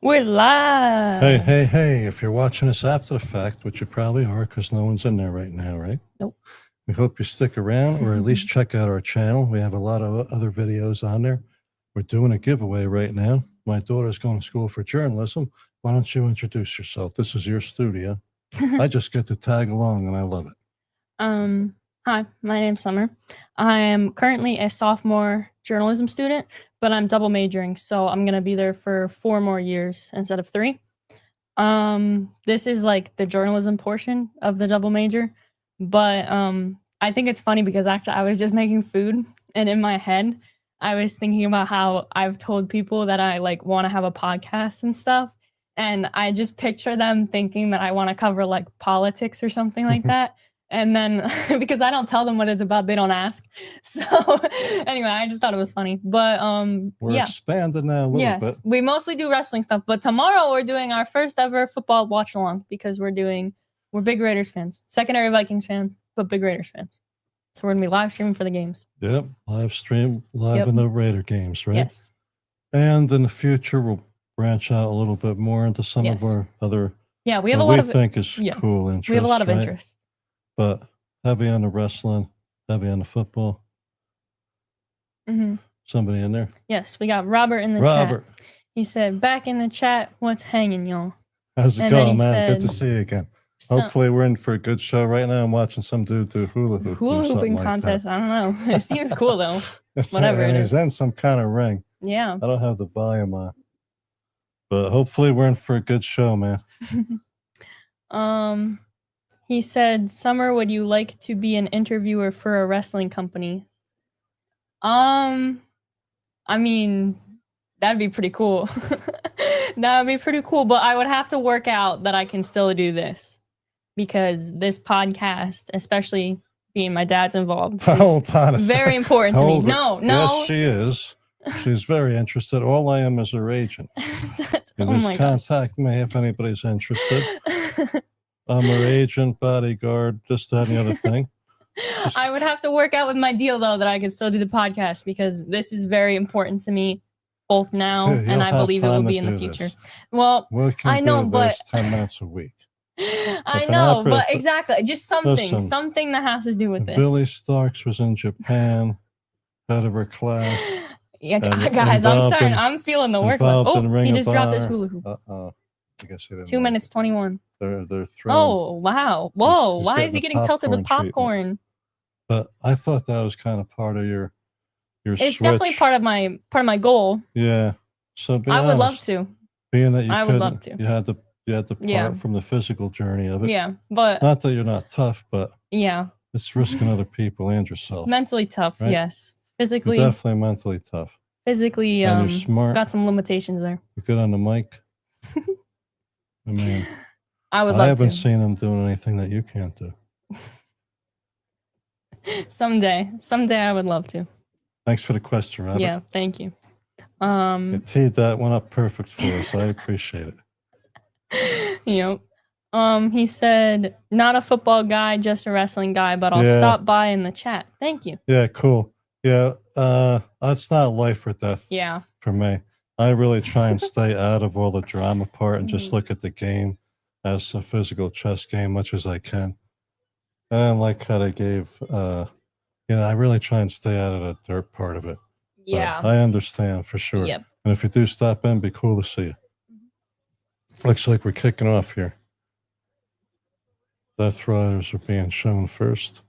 We're live. Hey, if you're watching this after the fact, which you probably are because no one's in there right now, right? Nope. We hope you stick around or at least check out our channel. We have a lot of other videos on there. We're doing a giveaway right now. My daughter's going to school for journalism. Why don't you introduce yourself? This is your studio. I just get to tag along and I love it. Hi, my name's Summer. I am currently a sophomore journalism student, but I'm double majoring, so I'm gonna be there for 4 more years instead of 3. This is like the journalism portion of the double major, but I think it's funny because actually I was just making food, and in my head, I was thinking about how I've told people that I like want to have a podcast and stuff, and I just picture them thinking that I want to cover like politics or something like that. And then because I don't tell them what it's about, they don't ask. So anyway, I just thought it was funny. But We're expanding now a little bit. We mostly do wrestling stuff, but tomorrow we're doing our first ever football watch along because we're big Raiders fans, secondary Vikings fans, but big Raiders fans. So we're gonna be live streaming for the games. Yep, in the Raider games, right? Yes. And in the future, we'll branch out a little bit more into some of our other. Yeah, we have a lot of think is cool interests. We have a lot of interests. But heavy on the wrestling, heavy on the football. Somebody in there? Yes, we got Robert in the chat. He said, back in the chat, what's hanging, y'all? How's it going, man? Good to see you again. Hopefully we're in for a good show right now. I'm watching some dude do hula hooping contest. I don't know. It seems cool, though. Whatever it is. He's in some kind of ring. Yeah. I don't have the volume on. But hopefully we're in for a good show, man. He said, Summer, would you like to be an interviewer for a wrestling company? I mean, that'd be pretty cool. That would be pretty cool, but I would have to work out that I can still do this because this podcast, especially being my dad's involved, is very important to me. No. Yes, she is. She's very interested. All I am is her agent. Just contact me if anybody's interested. I'm her agent, bodyguard, this, that, and the other thing. I would have to work out with my deal, though, that I can still do the podcast because this is very important to me, both now and I believe it will be in the future. Well, I know, but 10 minutes a week. I know, but exactly, just something that has to do with this. Billy Starks was in Japan, head of her class. Yeah, guys, I'm feeling the workload. Oh, he just dropped his hula hoop. I guess he didn't 2 minutes 21. They're thrilled. Oh, wow. Whoa, why is he getting pelted with popcorn? But I thought that was kind of part of your it's switch. Definitely part of my goal. Yeah. So I would love to. Being that I would love to. You had the part from the physical journey of it. Yeah, but not that you're not tough, but yeah, it's risking other people and yourself. Mentally tough, right? Yes. Physically, you're definitely mentally tough. Physically, and you're smart. Got some limitations there. You're good on the mic. I mean, I haven't seen him doing anything that you can't do. Someday I would love to. Thanks for the question, Robert. Yeah, thank you. You teed that one up perfect for us. I appreciate it. Yep. He said, not a football guy, just a wrestling guy, but I'll stop by in the chat. Thank you. Yeah, cool. Yeah, it's not life or death. Yeah. For me. I really try and stay out of all the drama part and just look at the game as a physical chess game much as I can. And like how they gave, I really try and stay out of the dirt part of it. Yeah. But I understand for sure. Yep. And if you do stop in, be cool to see you. Looks like we're kicking off here. Death Riders are being shown first.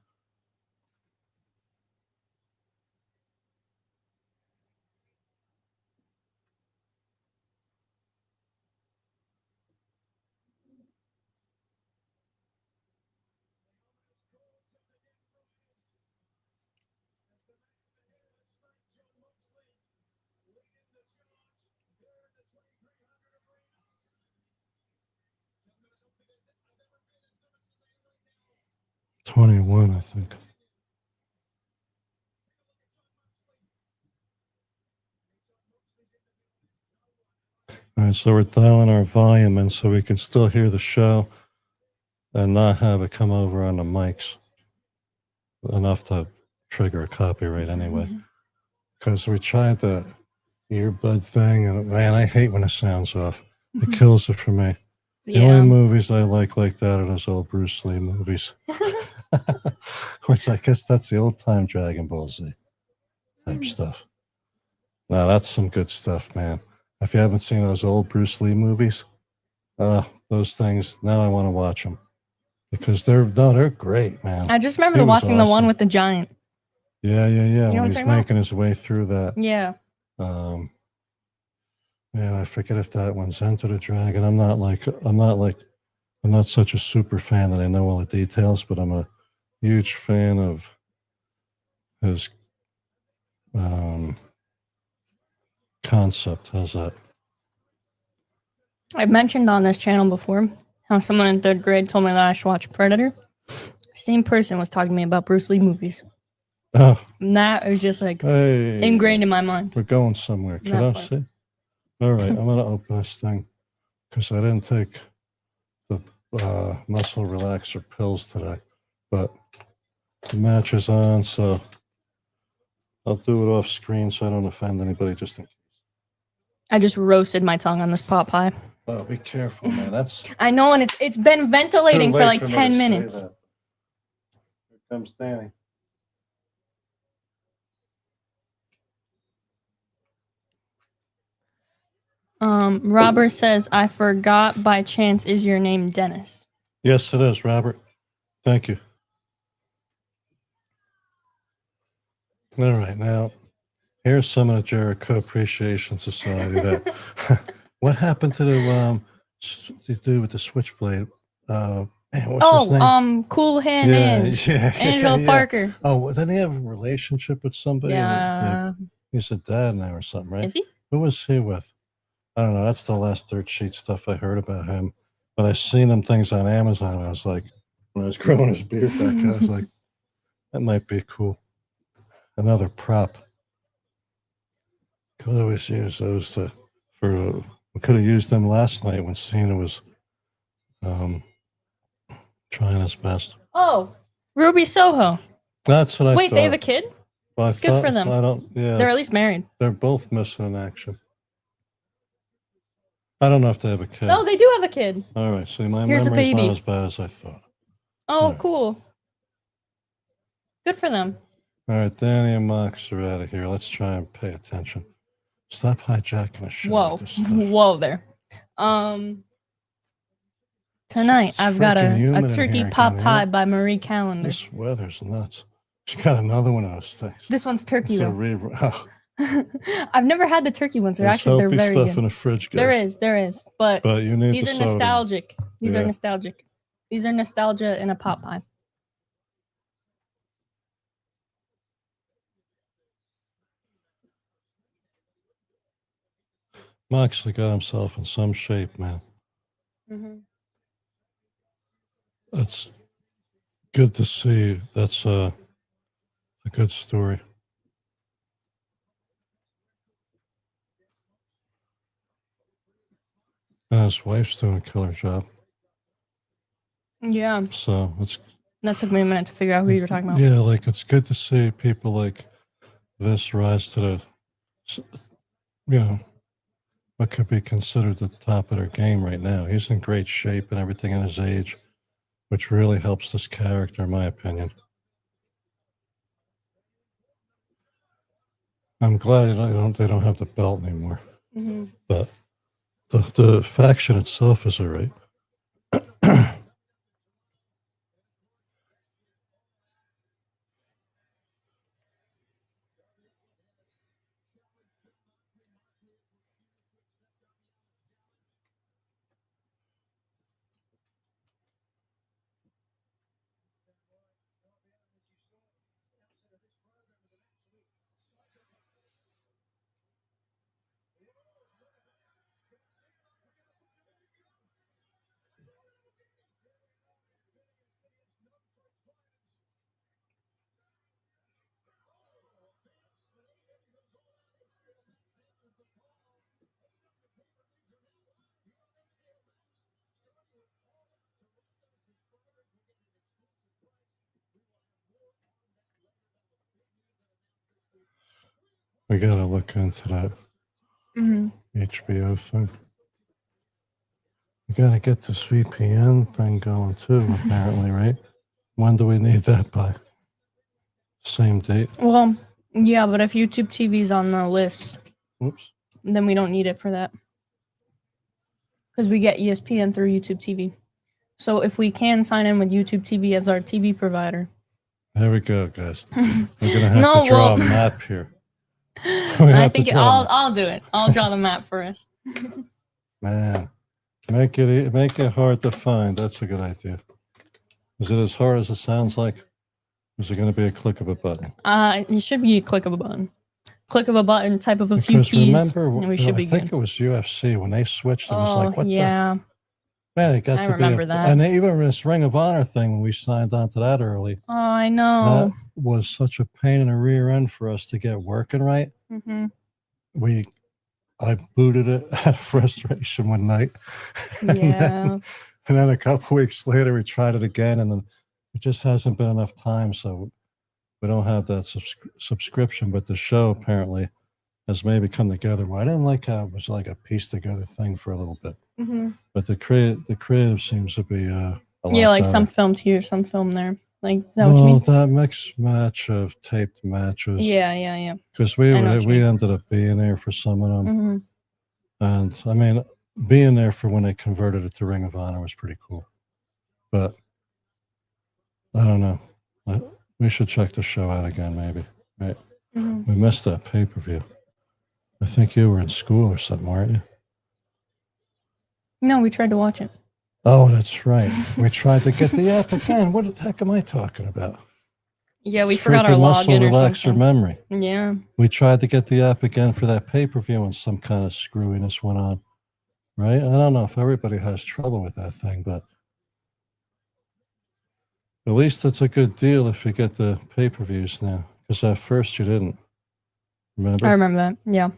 $21, I think. All right, so we're dialing our volume in so we can still hear the show and not have it come over on the mics enough to trigger a copyright anyway. Because we tried the earbud thing, and man, I hate when it sounds off. It kills it for me. The only movies I like that are those old Bruce Lee movies. Which I guess that's the old time Dragon Ball Z type stuff. Now that's some good stuff, man. If you haven't seen those old Bruce Lee movies, those things, now I want to watch them. Because they're great, man. I just remember watching the one with the giant. Yeah. You know when he's making his way through that. Yeah. I forget if that one's Enter the Dragon. I'm not such a super fan that I know all the details, but I'm a huge fan of his concept. How's that? I've mentioned on this channel before how someone in 3rd grade told me that I should watch Predator. Same person was talking to me about Bruce Lee movies. Oh. And that was just like ingrained in my mind. We're going somewhere. Can I see? All right, I'm going to open this thing because I didn't take the muscle relaxer pills today. But the match is on, so I'll do it off screen so I don't offend anybody. I just roasted my tongue on this pot pie. Oh, be careful, man. That's I know, and it's been ventilating for like 10 minutes. Here comes Danny. Robert says, I forgot by chance, is your name Dennis? Yes, it is, Robert. Thank you. All right, now here's some of the Jericho Appreciation Society. What happened to the dude with the switchblade? What's his name? Cool Hand Angelo Parker. Oh, didn't he have a relationship with somebody? Yeah. He's a dad now or something, right? Is he? Who was he with? I don't know. That's the last dirt sheet stuff I heard about him. But I seen them things on Amazon. I was like, when I was growing his beard back, I was like, that might be cool. Another prop. Could always use those we could have used them last night when Cena was trying his best. Oh, Ruby Soho. That's what I thought. Wait, they have a kid? Well, Good for them. They're at least married. They're both missing in action. I don't know if they have a kid. Oh, they do have a kid. All right. See, my memory's not as bad as I thought. Oh, right. Cool. Good for them. All right, Danny and Mox are out of here. Let's try and pay attention. Stop hijacking the show. Whoa. With this stuff. Whoa there. Tonight I've got a turkey pot pie by Marie Callender. This weather's nuts. She got another one of those things. This one's turkey though. I've never had the turkey ones. They're very stuff good. In the fridge, guys. There is. But you need these are nostalgic. These are nostalgic. These are nostalgia in a pot pie. Moxley got himself in some shape, man. Mm-hmm. That's good to see. That's a good story. And his wife's doing a killer job. Yeah. So that took me a minute to figure out who you were talking about. Yeah, like it's good to see people like this rise to the, what could be considered the top of their game right now. He's in great shape and everything in his age, which really helps this character, in my opinion. I'm glad they don't have the belt anymore. Mm-hmm. But the faction itself is all right. We gotta look into that HBO thing. We got to get this VPN thing going too, apparently, right? When do we need that by? Same date? Well, yeah, but if YouTube TV's on the list, Oops. then we don't need it for that. Because we get ESPN through YouTube TV. So if we can sign in with YouTube TV as our TV provider. There we go, guys. We're going to have to draw a map here. I think I'll do it. I'll draw the map for us. Man, make it hard to find. That's a good idea. Is it as hard as it sounds like? Is it going to be a click of a button? It should be a click of a button. Click of a button, type of a few Because keys, remember, and we should be I think good. it was UFC when they switched. It was like, what yeah. the? Man, it got I to remember be that. And even this Ring of Honor thing, when we signed on to that early. Oh, I know. That was such a pain in the rear end for us to get working right. Mm-hmm. I booted it out of frustration one night. Yeah. And then a couple weeks later, we tried it again, and then it just hasn't been enough time. So we don't have that subscription. But the show apparently has maybe come together more. I didn't like how it was like a piece together thing for a little bit. Mm-hmm. But the creative seems to be a lot like better. some filmed here, some filmed there. Like, is that what you mean? That mixed match of taped matches. Yeah. Because we ended up being there for some of them. Mm-hmm. And I mean, being there for when they converted it to Ring of Honor was pretty cool. But I don't know. We should check the show out again, maybe. Right? Mm-hmm. We missed that pay-per-view. I think you were in school or something, weren't you? No, we tried to watch it. Oh, that's right. We tried to get the app again. What the heck am I talking about? Yeah, we forgot our login or relaxer something. Memory. Yeah. We tried to get the app again for that pay-per-view and some kind of screwiness went on. Right? I don't know if everybody has trouble with that thing, but at least it's a good deal if you get the pay-per-views now. Because at first you didn't. Remember? I remember that. Yeah.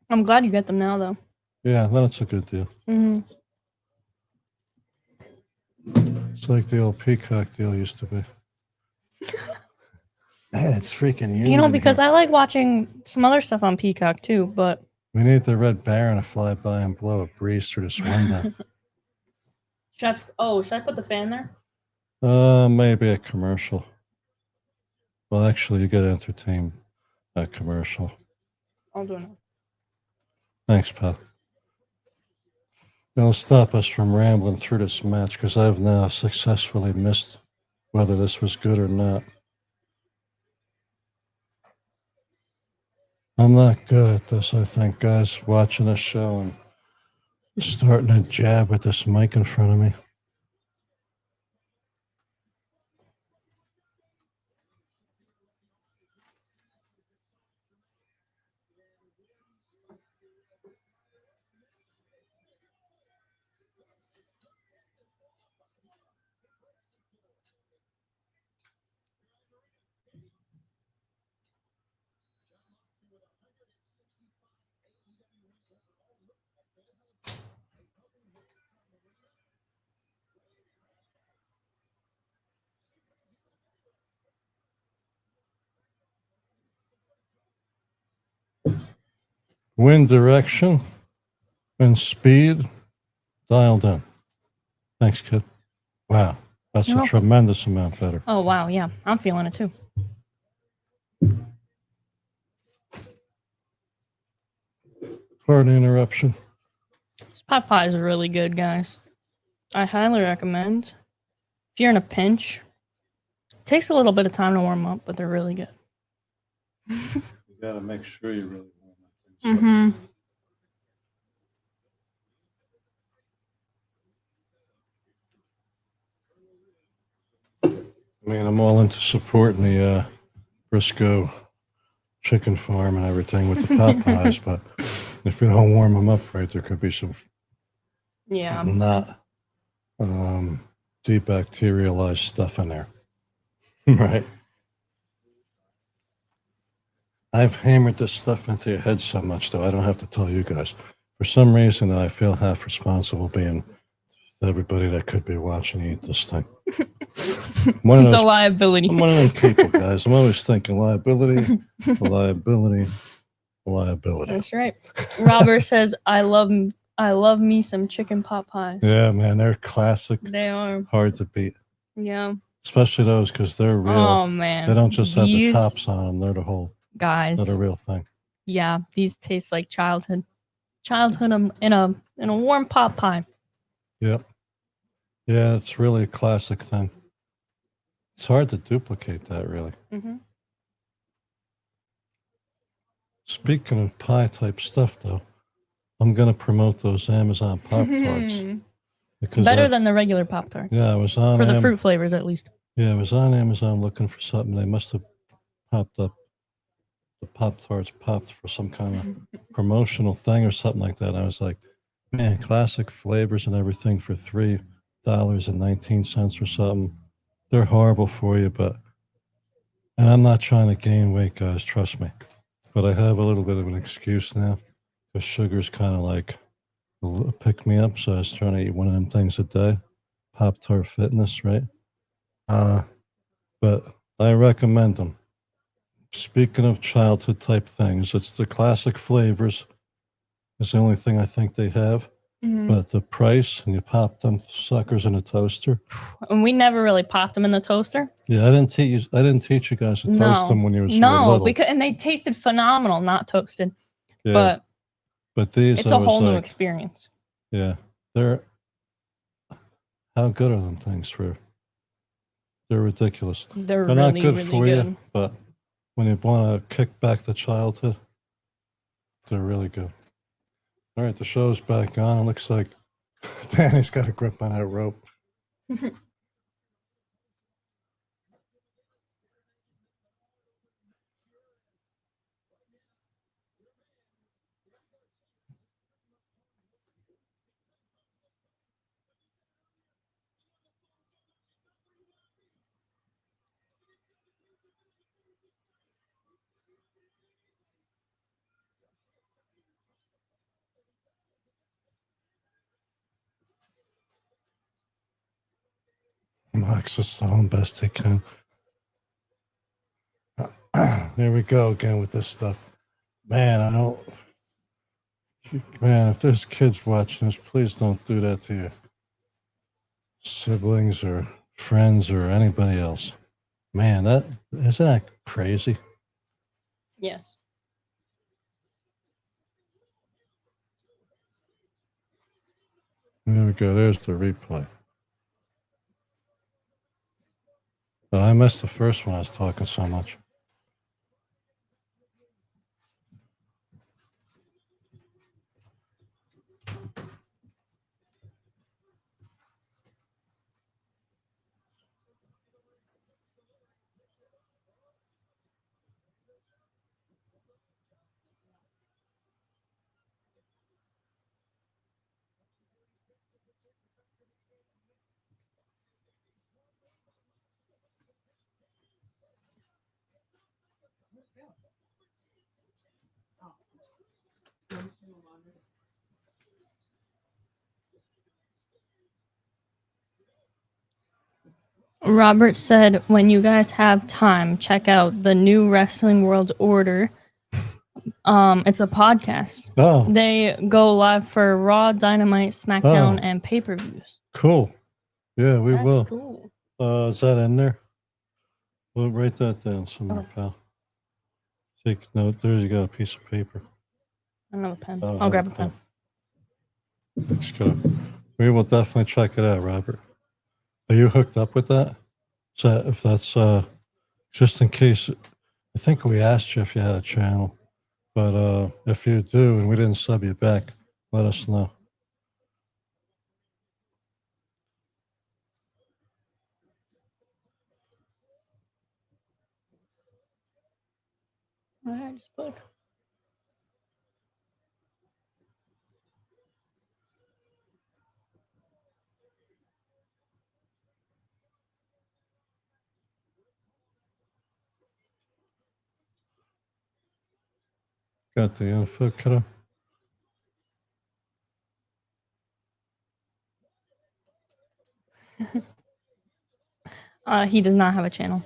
I'm glad you get them now, though. Yeah, then it's a good deal. Mm-hmm. It's like the old Peacock deal used to be. Man, it's freaking because I like watching some other stuff on Peacock too, but we need the Red Baron to fly by and blow a breeze through this window. Should I put the fan there? Maybe a commercial. Well, actually, you get entertained at commercial. I'll do it now. Thanks, pal. It'll stop us from rambling through this match because I've now successfully missed whether this was good or not. I'm not good at this, I think, guys, watching this show and starting to jab with this mic in front of me. Wind direction and speed dialed in. Thanks, kid. Wow, that's a tremendous amount better. Oh, wow, yeah. I'm feeling it too. Pardon the interruption. This pot pie is really good, guys. I highly recommend. If you're in a pinch, it takes a little bit of time to warm up, but they're really good. You gotta make sure you really warm up. Mm-hmm. I mean, I'm all into supporting the Briscoe chicken farm and everything with the pot pies, but if you don't warm them up right, there could be some not debacterialized stuff in there. Right? I've hammered this stuff into your head so much, though, I don't have to tell you guys. For some reason, I feel half responsible being everybody that could be watching you eat this thing. It's a liability. I'm one of those people, guys. I'm always thinking liability. That's right. Robert says, I love I love me some chicken pot pies. Yeah, man, they're classic. They are. Hard to beat. Yeah. Especially those because they're real. Oh man. They don't just have the tops on them; they're the whole. Guys. They're the real thing. Yeah, these taste like childhood. Childhood in a warm pot pie. Yep. Yeah, it's really a classic thing. It's hard to duplicate that, really. Mm-hmm. Speaking of pie type stuff, though, I'm gonna promote those Amazon Pop Tarts. Better than the regular Pop Tarts. Yeah, I was on for the fruit flavors at least. Yeah, I was on Amazon looking for something. They must have popped up. The Pop Tarts popped for some kind of promotional thing or something like that. I was like, man, classic flavors and everything for $3.19 or something. They're horrible for you, and I'm not trying to gain weight, guys. Trust me. But I have a little bit of an excuse now because sugar's kind of like a pick me up. So I was trying to eat one of them things a day. Pop Tart Fitness, right? But I recommend them. Speaking of childhood type things, it's the classic flavors. It's the only thing I think they have. Mm-hmm. But the price, and you pop them suckers in a toaster. And we never really popped them in the toaster. Yeah, I didn't teach you guys to toast them when you were little. No, and they tasted phenomenal, not toasted. Yeah. But these, it's a whole new experience. Yeah, how good are them things for? They're ridiculous. They're really, not good really for good. You, but when you want to kick back the childhood, they're really good. All right, the show's back on. It looks like Danny's got a grip on that rope. Max is selling best he can. Here we go again with this stuff. Man, if there's kids watching this, please don't do that to your siblings or friends or anybody else. Man, isn't that crazy? Yes. There we go. There's the replay. Oh, I missed the first one. I was talking so much. Robert said, when you guys have time, check out the new Wrestling World Order. It's a podcast. Oh. They go live for Raw, Dynamite, SmackDown, and pay-per-views. Cool. Yeah, we That's will. Cool. Is that in there? We'll write that down somewhere, pal. Take note. There you go, a piece of paper. Another pen. I'll grab a pen. Let's go. We will definitely check it out, Robert. Are you hooked up with that? So if that's just in case, I think we asked you if you had a channel, but if you do and we didn't sub you back, let us know. All right, just look. Got the info, kiddo? He does not have a channel.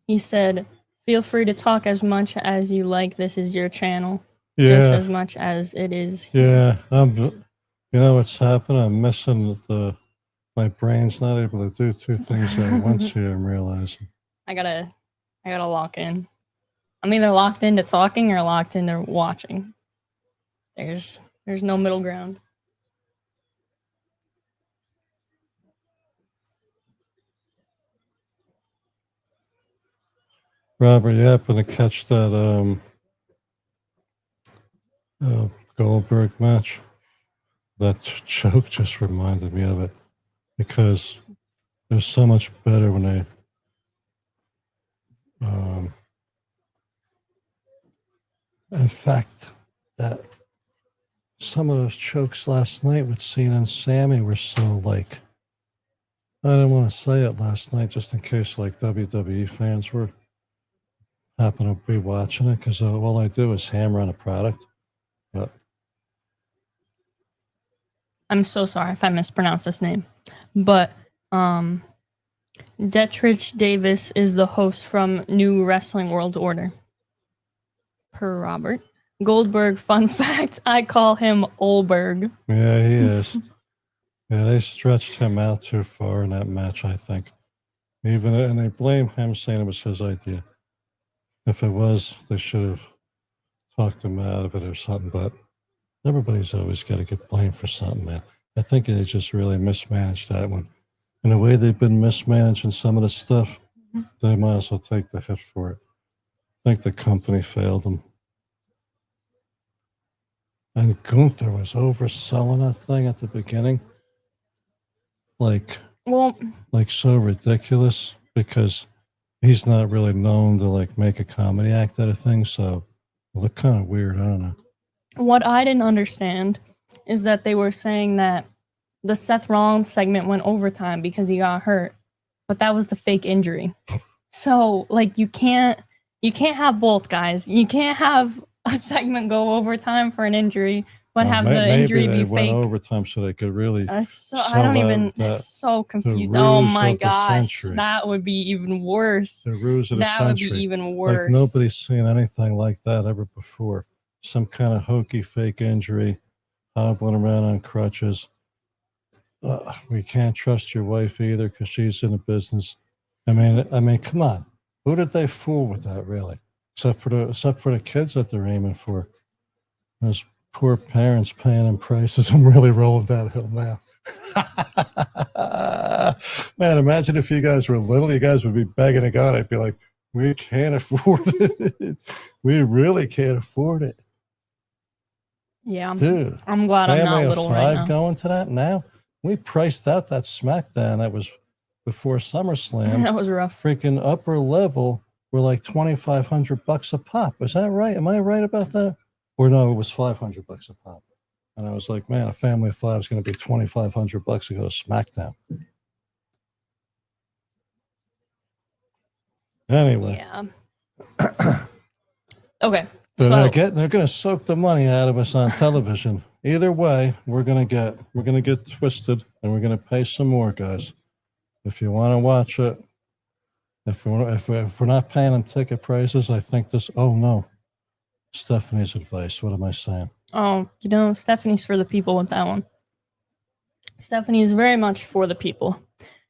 He said, feel free to talk as much as you like. This is your channel. Yeah. Just as much as it is. Yeah. You know what's happened? I'm missing my brain's not able to do two things at once here, I'm realizing. I gotta lock in. I'm either locked into talking or locked into watching. There's no middle ground. Robert, you happen to catch that Goldberg match? That choke just reminded me of it because they're so much better when they in fact, that some of those chokes last night with Cena and Sammy were so like, I didn't want to say it last night just in case like WWE fans were happen to be watching it because all I do is hammer on a product. But I'm so sorry if I mispronounce this name, but Detrich Davis is the host from New Wrestling World Order. Per Robert Goldberg, fun fact, I call him Olberg. yeah, he is. Yeah, they stretched him out too far in that match, I think. And they blame him, saying it was his idea. If it was, they should have talked him out of it or something. But everybody's always got to get blamed for something, man. I think they just really mismanaged that one. And the way they've been mismanaging some of the stuff, they might as well take the hit for it. I think the company failed them. And Gunther was overselling that thing at the beginning. Like so ridiculous because he's not really known to like make a comedy act out of things. So it looked kind of weird. I don't know. What I didn't understand is that they were saying that the Seth Rollins segment went overtime because he got hurt, but that was the fake injury. So like you can't have both, guys. You can't have a segment go overtime for an injury, but have the injury be fake. Went overtime so they could really. I don't even. It's so confused. Oh my gosh, that would be even worse. The ruse of the century. That would be even worse. Like nobody's seen anything like that ever before. Some kind of hokey fake injury, hobbling around on crutches. We can't trust your wife either because she's in the business. I mean, come on. Who did they fool with that, really? Except for the kids that they're aiming for. Those poor parents paying them prices. I'm really rolling that hill now. Man, imagine if you guys were little. You guys would be begging to God. I'd be like, we can't afford it. We really can't afford it. Yeah, dude. I'm glad I'm not little right now. Going to that now. We priced out that SmackDown that was before SummerSlam. That was rough. Freaking upper level were like $2,500 a pop. Is that right? Am I right about that? Or no, it was $500 a pop. And I was like, man, a family of five is going to be $2,500 to go to SmackDown. Anyway. Yeah. Okay. They're going to soak the money out of us on television. Either way, we're gonna get twisted, and we're gonna pay some more, guys. If you want to watch it, if we're not paying them ticket prices, I think this. Oh no, Stephanie's advice. What am I saying? Oh, Stephanie's for the people with that one. Stephanie is very much for the people.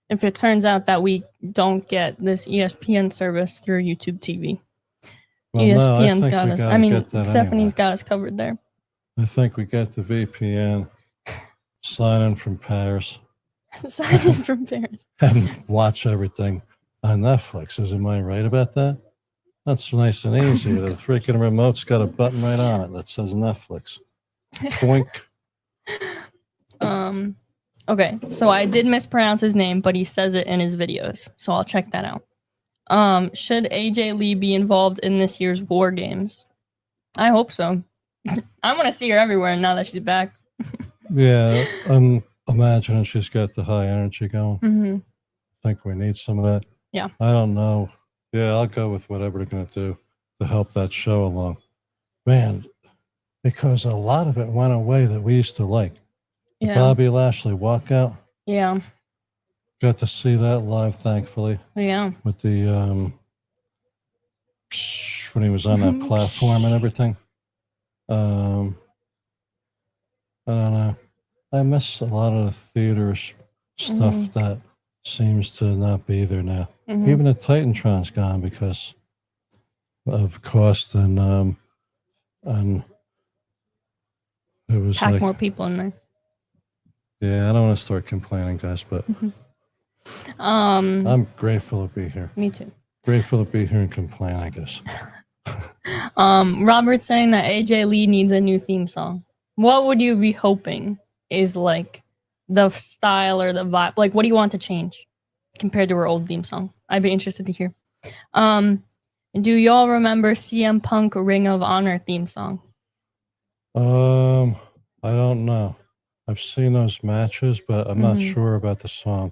If it turns out that we don't get this ESPN service through YouTube TV, well, ESPN's got us. I mean, Stephanie's got us covered there. I think we got the VPN, sign in from Paris. Sign in from Paris. And watch everything on Netflix. Am I right about that? That's nice and easy. The freaking remote's got a button right on it that says Netflix. Boink. Okay, so I did mispronounce his name, but he says it in his videos, so I'll check that out. Should AJ Lee be involved in this year's War Games? I hope so. I want to see her everywhere now that she's back. Yeah, I'm imagining she's got the high energy going. Mm-hmm. I think we need some of that. Yeah. I don't know. Yeah, I'll go with whatever they're going to do to help that show along. Man, because a lot of it went away that we used to like. The Bobby Lashley walkout. Yeah. Got to see that live, thankfully. Yeah. With the, when he was on that platform and everything. I don't know. I miss a lot of the theater stuff Mm-hmm. that seems to not be there now. Mm-hmm. Even the Titantron's gone because of cost and it was Pack like, more people in there. yeah, I don't want to start complaining, guys, but I'm grateful to be here. Me too. Grateful to be here and complain, I guess. Robert's saying that AJ Lee needs a new theme song. What would you be hoping is like the style or the vibe? Like, what do you want to change compared to her old theme song? I'd be interested to hear. Do y'all remember CM Punk Ring of Honor theme song? I don't know. I've seen those matches, but I'm not sure about the song.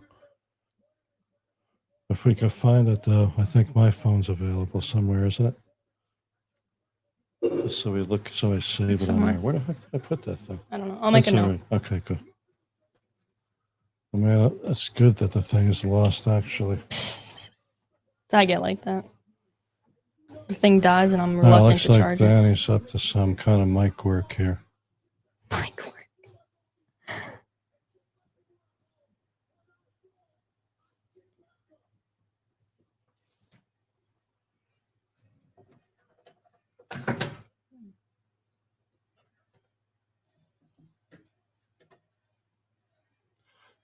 If we could find it, though, I think my phone's available somewhere, isn't it? So we look, so I save it on there. Where the heck did I put that thing? I don't know. I'll make a note. Right. Okay, good. I mean, it's good that the thing is lost, actually. I get like that. The thing dies and I'm reluctant to looks charge like Danny's up to some kind of mic work here. Mic work.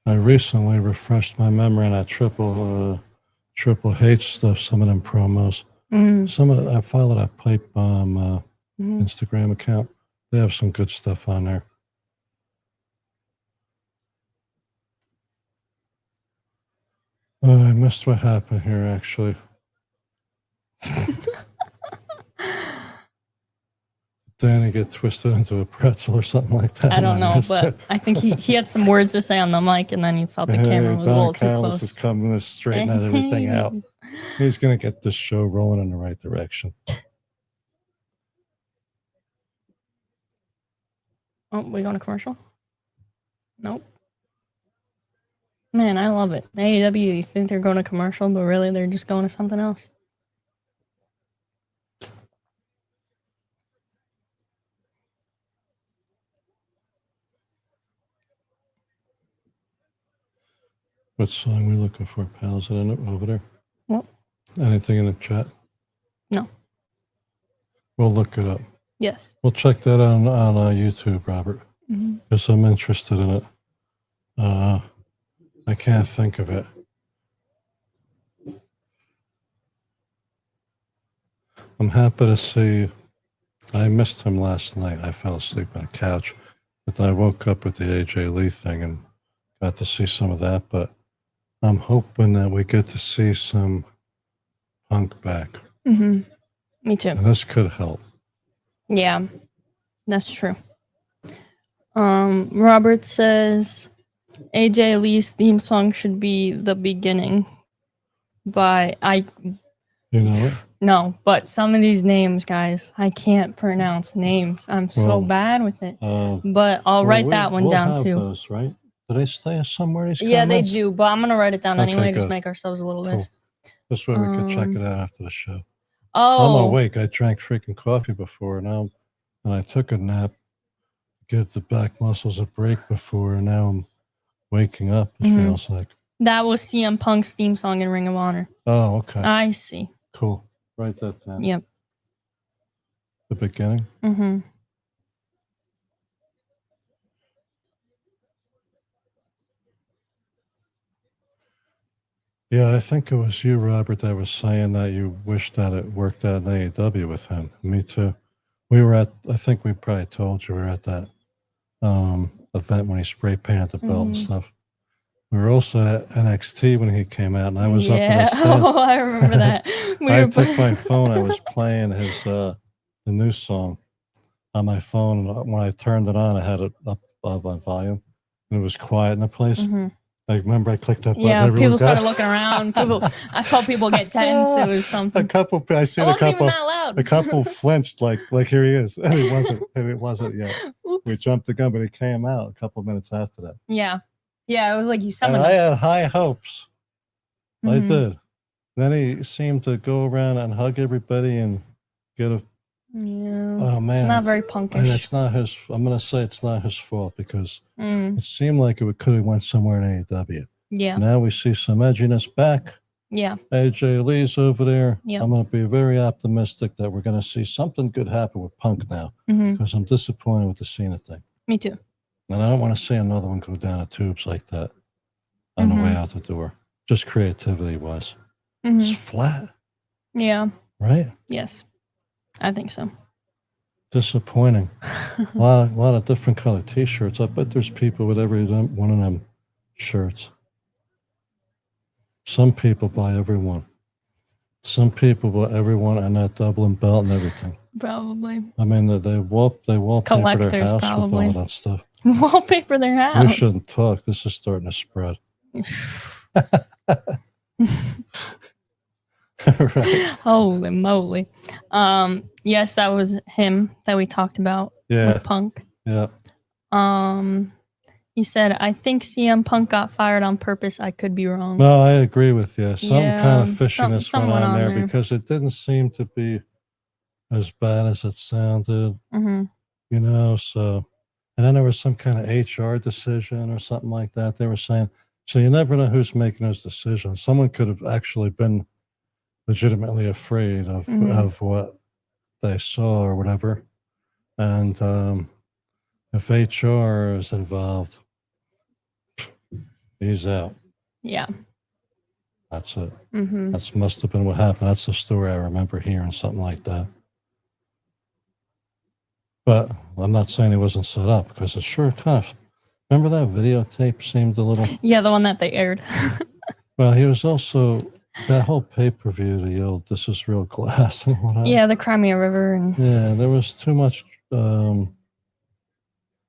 I recently refreshed my memory on that Triple H stuff, some of them promos. Some of I follow that Pipe Bomb Instagram account. They have some good stuff on there. I missed what happened here, actually. Danny get twisted into a pretzel or something like that. I don't know, but I think he had some words to say on the mic, and then he felt the camera was a little too close. Is coming to straighten out everything out. He's going to get this show rolling in the right direction. Oh, we going to commercial? Nope. Man, I love it. AEW, you think they're going to commercial, but really they're just going to something else. What song are we looking for, pal? Is it over there? What? Anything in the chat? No. We'll look it up. Yes. We'll check that on YouTube, Robert. Because I'm interested in it. I can't think of it. I'm happy to see. I missed him last night. I fell asleep on a couch, but I woke up with the AJ Lee thing and got to see some of that. But I'm hoping that we get to see some Punk back. Me too. And this could help. Yeah, that's true. Robert says AJ Lee's theme song should be The Beginning by You know it? No, but some of these names, guys, I can't pronounce names. I'm so bad with it. But I'll write that one down too. Those, right? Do they stay somewhere? These yeah, comments? they do, but I'm gonna write it down anyway. Good. Just make ourselves a little list. This way we could check it out after the show. Oh, I'm awake. I drank freaking coffee before, and I took a nap, give the back muscles a break before, and now I'm waking up. It feels like that was CM Punk's theme song in Ring of Honor. Oh, okay. I see. Cool. Write that down. Yep. The beginning. Yeah, I think it was you, Robert, that was saying that you wished that it worked out in AEW with him. Me too. We were I think we probably told you we were at that event when he spray painted the belt and stuff. We were also at NXT when he came out, and I was up in the stands. Oh, I remember that. I took my phone. I was playing his the new song on my phone. And when I turned it on, I had it up on volume, and it was quiet in the place. I remember I clicked that button. Yeah, people started looking around. I felt people get tense. It was something. I seen a couple. Even that loud. A couple flinched, like here he is, and it wasn't yet. Oops. We jumped the gun, but he came out a couple minutes after that. Yeah, it was like you summoned. And I had high hopes. I did. Then he seemed to go around and hug everybody and get Yeah. Oh man, Not very and punkish. it's not his. I'm gonna say it's not his fault because Mm. it seemed like it could have went somewhere in AEW. Yeah. Now we see some edginess back. Yeah. AJ Lee's over there. Yep. I'm going to be very optimistic that we're going to see something good happen with Punk now Mm-hmm. because I'm disappointed with the Cena thing. Me too. And I don't want to see another one go down the tubes like that on the way out the door. Just creativity wise. It's flat, Yeah. right? Yes. I think so. Disappointing. A lot of different colored T-shirts. I bet there's people with every one of them shirts. Some people buy every one. Some people buy every one and that Dublin belt and everything. Probably. I mean, they wallpaper Collectors, their house probably. with all that stuff. Wallpaper their house. We shouldn't talk. This is starting to spread. Right. Holy moly. Yes, that was him that we talked about with Punk. Yeah. He said, I think CM Punk got fired on purpose. I could be wrong. No, I agree with you. Some kind of fishiness went on there because it didn't seem to be as bad as it sounded. You know, so, and then there was some kind of HR decision or something like that. They were saying, so you never know who's making those decisions. Someone could have actually been legitimately afraid of what they saw or whatever. And if HR is involved, he's out. Yeah. That's it. That must have been what happened. That's the story I remember hearing, something like that. But I'm not saying he wasn't set up because it sure kind of. Remember that videotape seemed a little. Yeah, the one that they aired. Well, he was also that whole pay-per-view, the old "This Is Real Glass" and whatnot. Yeah, the Crimea River. And yeah, there was too much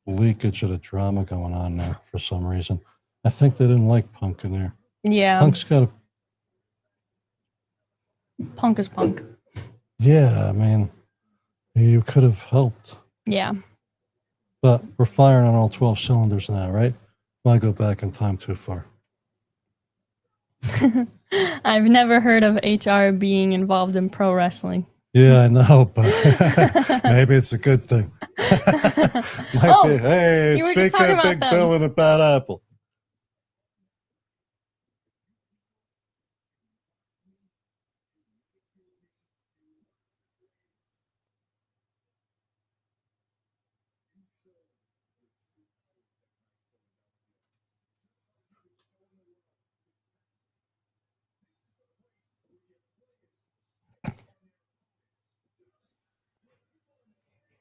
leakage of the drama going on there for some reason. I think they didn't like Punk in there. Yeah. Punk's got a. Punk is Punk. Yeah, I mean, you could have helped. Yeah. But we're firing on all 12 cylinders now, right? Why go back in time too far? I've never heard of HR being involved in pro wrestling. Yeah, I know, but maybe it's a good thing. Might be, hey, speak of Big Bill and a bad apple.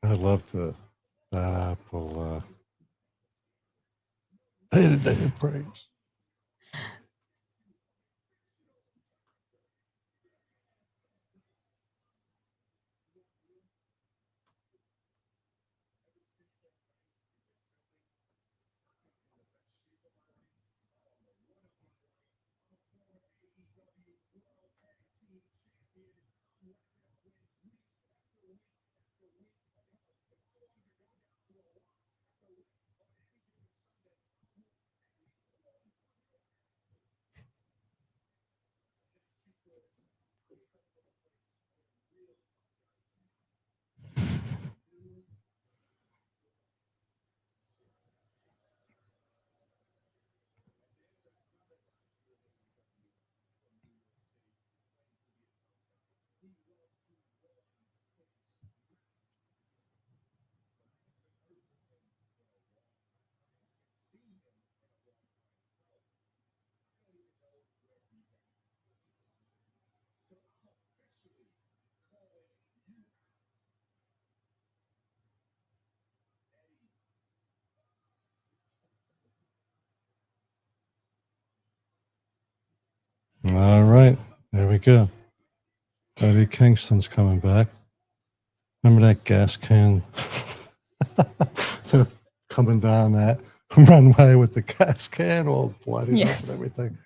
I love that apple. Day to day of praise. All right, there we go. Eddie Kingston's coming back. Remember that gas can coming down that runway with the gas can all bloody up and everything?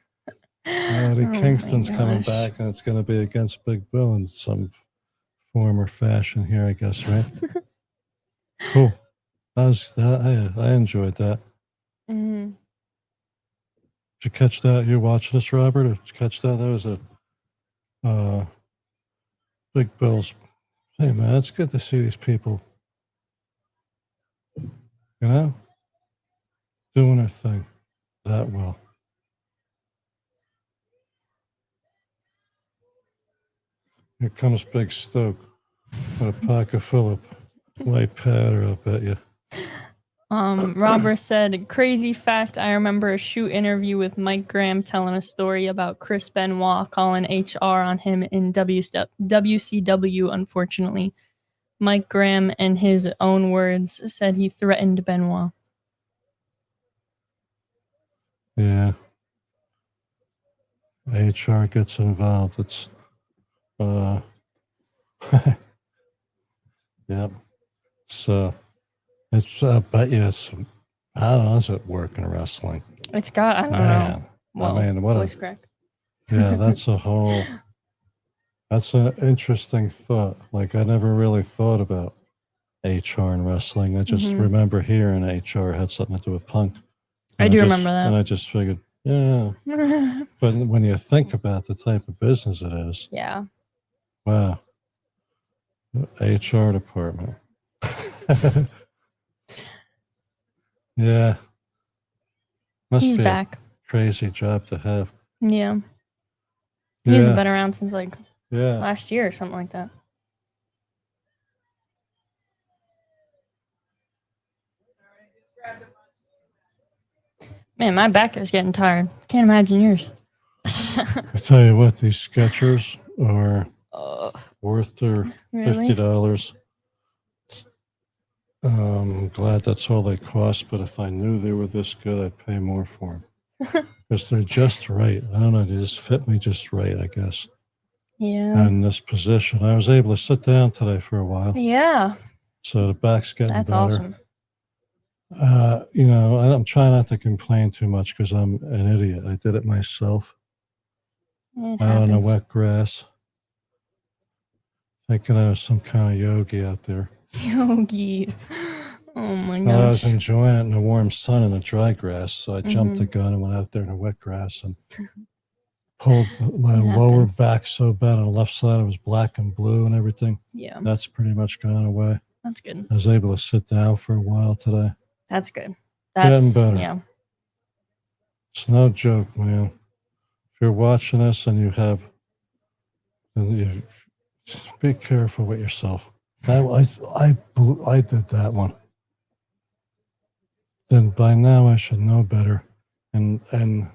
Eddie Kingston's coming back, and it's going to be against Big Bill in some form or fashion here, I guess, right? Cool. I enjoyed that. Did you catch that? You watching this, Robert? Did you catch that? That was a Big Bill's Hey, man, it's good to see these people, doing their thing that well. Here comes Big Stoke with a pack of Phillip. White powder, I'll bet you. Robert said, crazy fact, I remember a shoot interview with Mike Graham telling a story about Chris Benoit calling HR on him in WCW, unfortunately. Mike Graham, in his own words, said he threatened Benoit. Yeah. HR gets involved. It's, yep. So, I bet you it's, how does it work in wrestling? It's got, I don't know. Well, I mean, what voice crack. Yeah, that's an interesting thought. Like, I never really thought about HR in wrestling. I just remember hearing HR had something to do with Punk. I do remember that. And I just figured, yeah. But when you think about the type of business it is, yeah. Wow. HR department. Yeah. He's be back. A crazy job to have. Yeah. He's been around since like last year or something like that. Man, my back is getting tired. Can't imagine yours. I tell you what, these Skechers are worth their $50. I'm glad that's all they cost, but if I knew they were this good, I'd pay more for them. Because they're just right. I don't know, they just fit me just right, I guess. Yeah. And this position, I was able to sit down today for a while. Yeah. So the back's getting better. That's awesome. I'm trying not to complain too much because I'm an idiot. I did it myself. Out on the wet grass. Thinking I was some kind of yogi out there. Yogi. Oh my gosh. I was enjoying it in the warm sun and the dry grass, so I jumped the gun and went out there in the wet grass and pulled my lower back so bad on the left side. It was black and blue and everything. Yeah. That's pretty much gone away. That's good. I was able to sit down for a while today. That's good. Getting better. Yeah. It's no joke, man. If you're watching this and be careful with yourself. I did that one. Then by now I should know better, and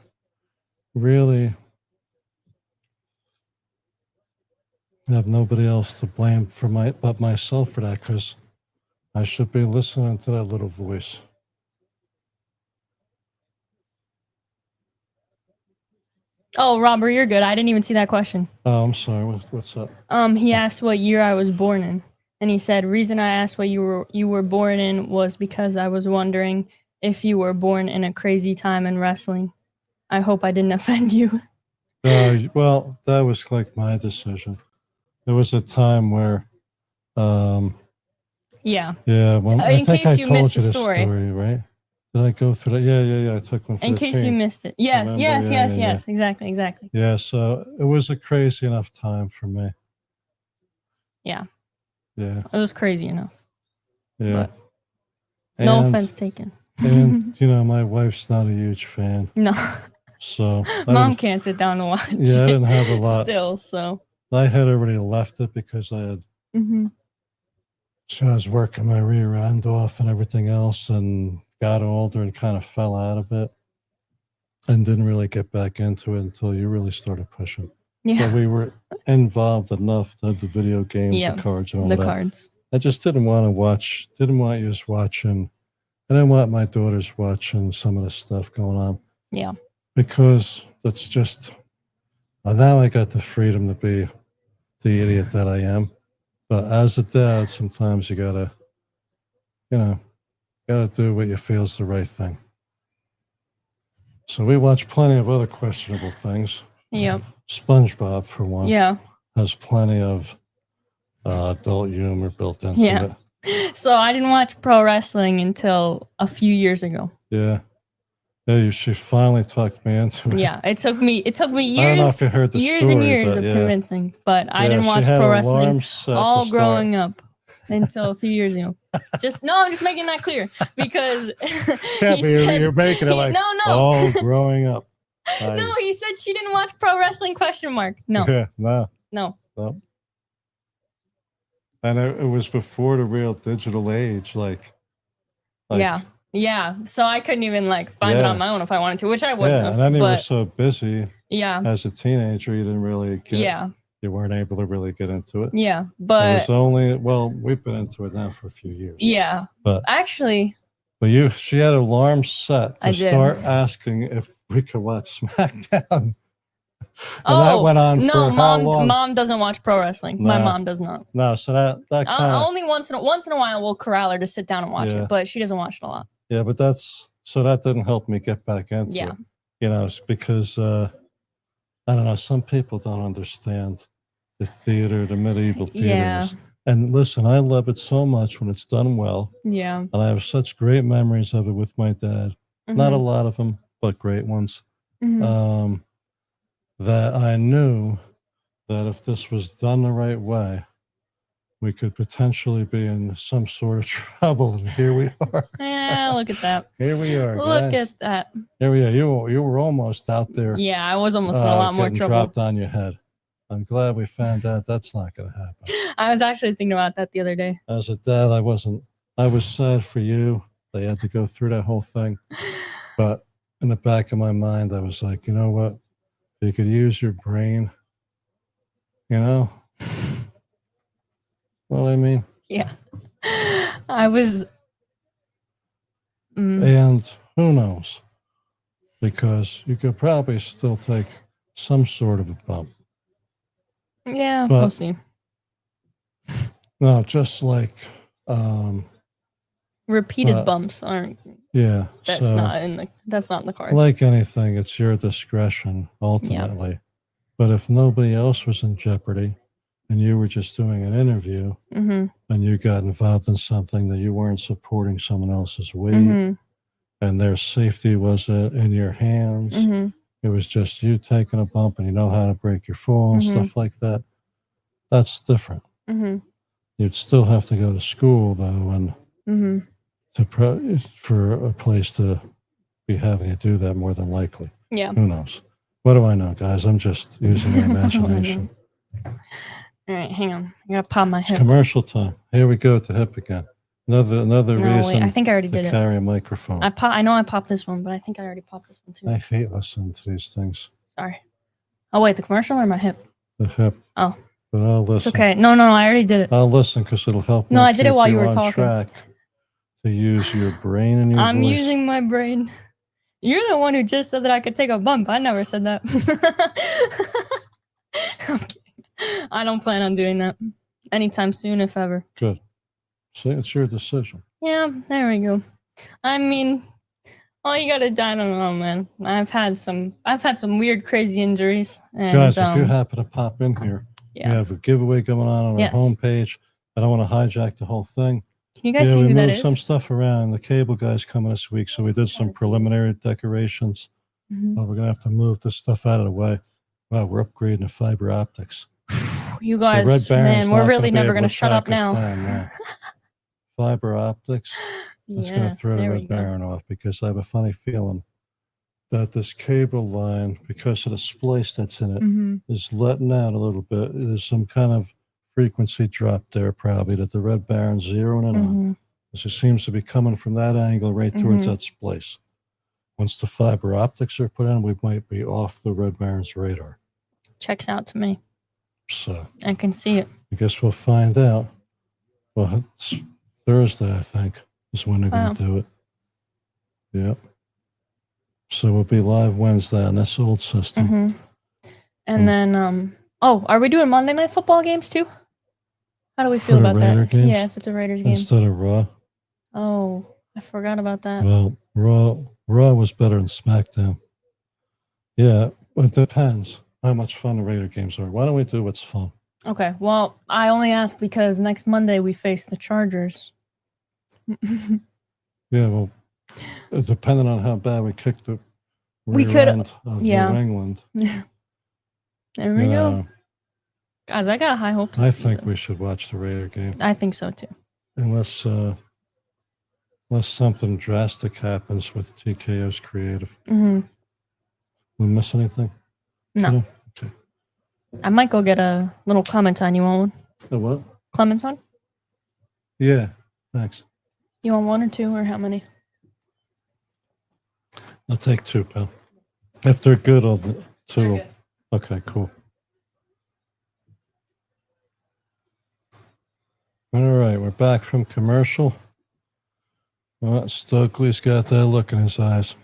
really have nobody else to blame but myself for that, because I should be listening to that little voice. Oh, Robert, you're good. I didn't even see that question. Oh, I'm sorry. What's up? He asked what year I was born in, and he said, reason I asked what you were born in was because I was wondering if you were born in a crazy time in wrestling. I hope I didn't offend you. Well, that was like my decision. There was a time where, yeah. Well, I think I told you this story, right? Did I go through that? Yeah. I took one for in the case team. you missed it. Yes. Exactly. Yeah, so it was a crazy enough time for me. Yeah. Yeah. It was crazy enough. Yeah. No offense taken. And, my wife's not a huge fan. No. So. Mom can't sit down and watch. Yeah, I didn't have a lot. Still, so. I had already left it because I had. So I was working my rear end off and everything else, and got older and kind of fell out of it and didn't really get back into it until you really started pushing. Yeah. But we were involved enough to have the video games, the cards, and all that. The cards. I just didn't want you just watching. I didn't want my daughters watching some of the stuff going on. Yeah. Because that's just, now I got the freedom to be the idiot that I am. But as a dad, sometimes you gotta do what you feel is the right thing. So we watch plenty of other questionable things. Yep. SpongeBob, for one. Yeah. Has plenty of adult humor built into it. So I didn't watch pro wrestling until a few years ago. Yeah. Yeah, she finally talked me into it. Yeah, it took me I don't know if years, you heard the years story, and years but of yeah. convincing. But I Yeah, didn't she watch had pro alarms wrestling set all to start. growing up until a few years ago. I'm just making that clear because Yeah, he but you're making it like, no. oh, growing up. No, Nice. he said she didn't watch pro wrestling ? No, Yeah, no. no. And it was before the real digital age, like Yeah. So I couldn't even like find it on my own if I wanted to, which I wouldn't have. And then you were But so busy yeah, as a teenager, you didn't really get, you weren't able to really get into it. yeah. It But was only, well, we've been into it now for a few years. yeah, But actually, she had alarms set to I did. start asking if we could watch SmackDown. And that went on for how long? Mom doesn't watch pro wrestling. My mom does not. No, so that kind of only once in a while we'll corral her to sit down and watch it, but she doesn't watch it a lot. Yeah, but that didn't help me get back into it. You know, it's because I don't know, some people don't understand the theater, the medieval theaters. And listen, I love it so much when it's done well. Yeah. And I have such great memories of it with my dad. Not a lot of them, but great ones. That I knew that if this was done the right way, we could potentially be in some sort of trouble. And here we are. Yeah, look at that. Here we are. Look at that. Here we are. You were almost out there. Yeah, I was almost in a lot more trouble. Dropped on your head. I'm glad we found out that's not going to happen. I was actually thinking about that the other day. As a dad, I was sad for you. They had to go through that whole thing. But in the back of my mind, I was like, you know what? You could use your brain, you know? Know what I mean? Yeah. I was. And who knows? Because you could probably still take some sort of a bump. Yeah, we'll see. No, just like repeated bumps aren't. Yeah, that's not in the cards. Like anything, it's your discretion ultimately. But if nobody else was in jeopardy, and you were just doing an interview, and you got involved in something that you weren't supporting someone else's weight, and their safety was in your hands, it was just you taking a bump, and you know how to break your fall and stuff like that. That's different. You'd still have to go to school though, and for a place to be having to do that more than likely. Yeah. Who knows? What do I know, guys? I'm just using my imagination. All right, hang on. I gotta pop my hip. It's commercial time. Here we go to hip again. Another reason. Wait, I think I already did carry a microphone. I know I popped this one, but I think I already popped this one too. I hate listening to these things. Sorry. Oh wait, the commercial or my hip? The hip. Oh. But I'll listen. It's okay. No, I already did it. I'll listen because it'll help. No, I did it while you were on talking. Track to use your brain and your I'm voice. using my brain. You're the one who just said that I could take a bump. I never said that. I'm kidding. I don't plan on doing that anytime soon, if ever. Good. See, it's your decision. Yeah, there we go. I mean, all you gotta die. I don't know, man. I've had some weird, crazy injuries. And, guys, if you happen to pop in here, we have a giveaway going on our homepage. I don't want to hijack the whole thing. Can you guys see who that is? We moved some stuff around. The cable guy's coming this week, so we did some preliminary decorations. But we're gonna have to move this stuff out of the way. Wow, we're upgrading to fiber optics. You guys, man, we're really never gonna shut up now. Fiber optics. That's gonna throw the Red Baron off because I have a funny feeling that this cable line, because of the splice that's in it, is letting out a little bit. There's some kind of frequency drop there, probably, that the Red Baron's zeroing in on. Because it seems to be coming from that angle right towards that splice. Once the fiber optics are put in, we might be off the Red Baron's radar. Checks out to me. So I can see it. I guess we'll find out. Well, it's Thursday, I think, is when they're going to do it. Yep. So we'll be live Wednesday on this old system. And then, are we doing Monday Night Football games too? How do we feel about that? Games? Yeah, if it's a Raiders game. Instead of Raw. Oh, I forgot about that. Well, Raw was better than SmackDown. Yeah, it depends how much fun the Raider games are. Why don't we do what's fun? Okay, well, I only ask because next Monday we face the Chargers. Yeah, well, Depending on how bad we kicked the We rear could- end of yeah. New England. There we go. Guys, I got high hopes. I think we should watch the Raider game. I think so too. Unless something drastic happens with TKO's creative. Mm-hmm. We miss anything? No. Okay. I might go get a little Clementine. You want one? A what? Clementine? Yeah. Thanks. You want one or two, or how many? I'll take two, pal. If they're good, I'll do two. Good. Okay, cool. All right, we're back from commercial. Well, Stokely's got that look in his eyes.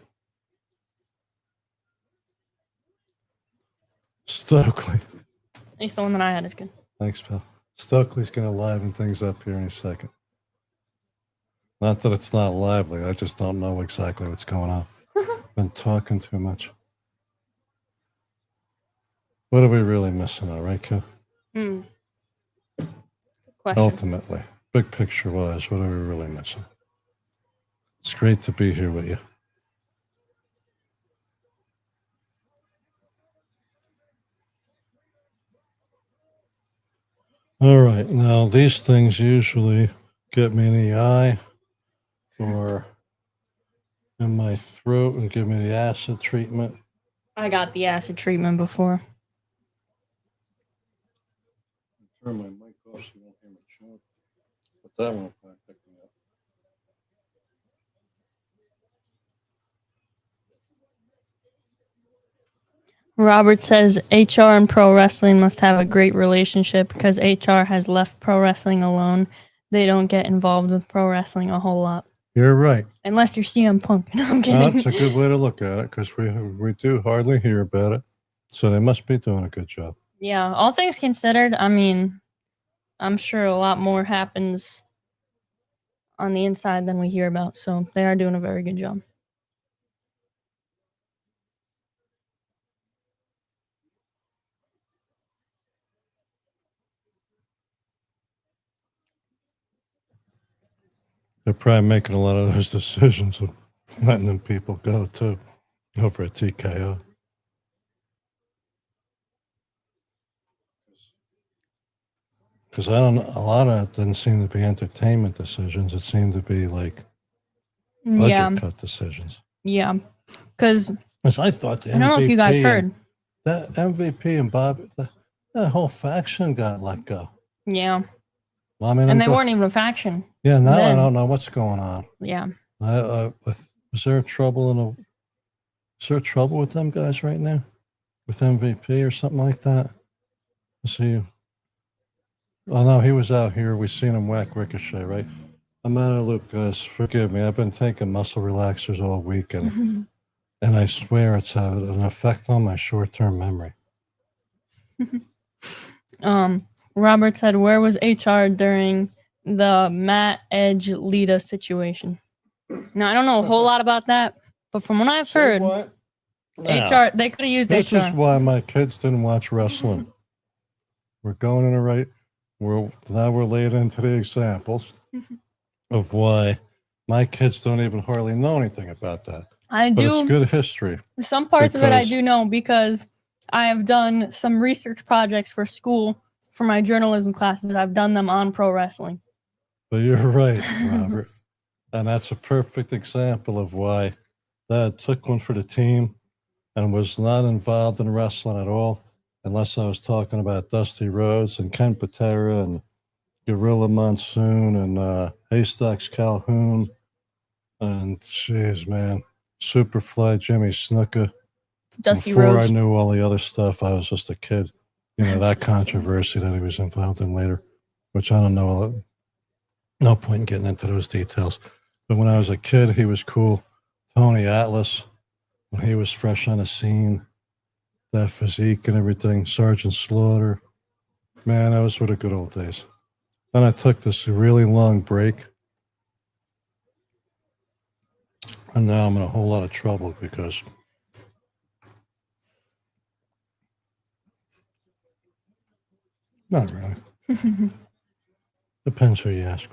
Stokely. At least the one that I had is good. Thanks, pal. Stokely's going to liven things up here in a second. Not that it's not lively. I just don't know exactly what's going on. Been talking too much. What are we really missing out, right, kid? Good question. Ultimately, big picture wise, what are we really missing? It's great to be here with you. All right, now these things usually get me in the eye or in my throat and give me the acid treatment. I got the acid treatment before. Turn my mic off so you won't hear me choke. But that won't pick me up. Robert says HR and pro wrestling must have a great relationship because HR has left pro wrestling alone. They don't get involved with pro wrestling a whole lot. You're right. Unless you're CM Punk. No, I'm kidding. That's a good way to look at it because we do hardly hear about it. So they must be doing a good job. Yeah, all things considered, I mean, I'm sure a lot more happens on the inside than we hear about. So they are doing a very good job. They're probably making a lot of those decisions of letting them people go too over at TKO. Because I don't know, a lot of it didn't seem to be entertainment decisions. It seemed to be like budget cut decisions. Yeah. Because I thought the MVP, I don't know if you guys heard. That MVP and Bob, that whole faction got let go. Yeah. Well, I mean, and they weren't even a faction. Yeah, now I don't know what's going on. Yeah. Is there trouble is there trouble with them guys right now? With MVP or something like that? I see you. Oh, no, he was out here. We seen him whack Ricochet, right? I'm out of the loop, guys. Forgive me. I've been taking muscle relaxers all week, and I swear it's had an effect on my short-term memory. Robert said, where was HR during the Matt Edge Lita situation? Now, I don't know a whole lot about that, but from what I've heard, HR, they could have used this HR. This is why my kids didn't watch wrestling. We're going in the right... Now we're laid into the examples of why my kids don't even hardly know anything about that. But it's good history. Some parts of it I do know because I have done some research projects for school for my journalism classes. I've done them on pro wrestling. But you're right, Robert. And that's a perfect example of why Dad took one for the team and was not involved in wrestling at all. Unless I was talking about Dusty Rhodes and Ken Patera and Gorilla Monsoon and Haystacks Calhoun and jeez, man, Superfly Jimmy Snuka. Dusty Before Rhodes. I knew all the other stuff, I was just a kid. You know, that controversy that he was involved in later, which I don't know. No point in getting into those details. But when I was a kid, he was cool. Tony Atlas, when he was fresh on the scene. That physique and everything, Sergeant Slaughter. Man, those were the good old days. Then I took this really long break. And now I'm in a whole lot of trouble because not really. Depends who you ask.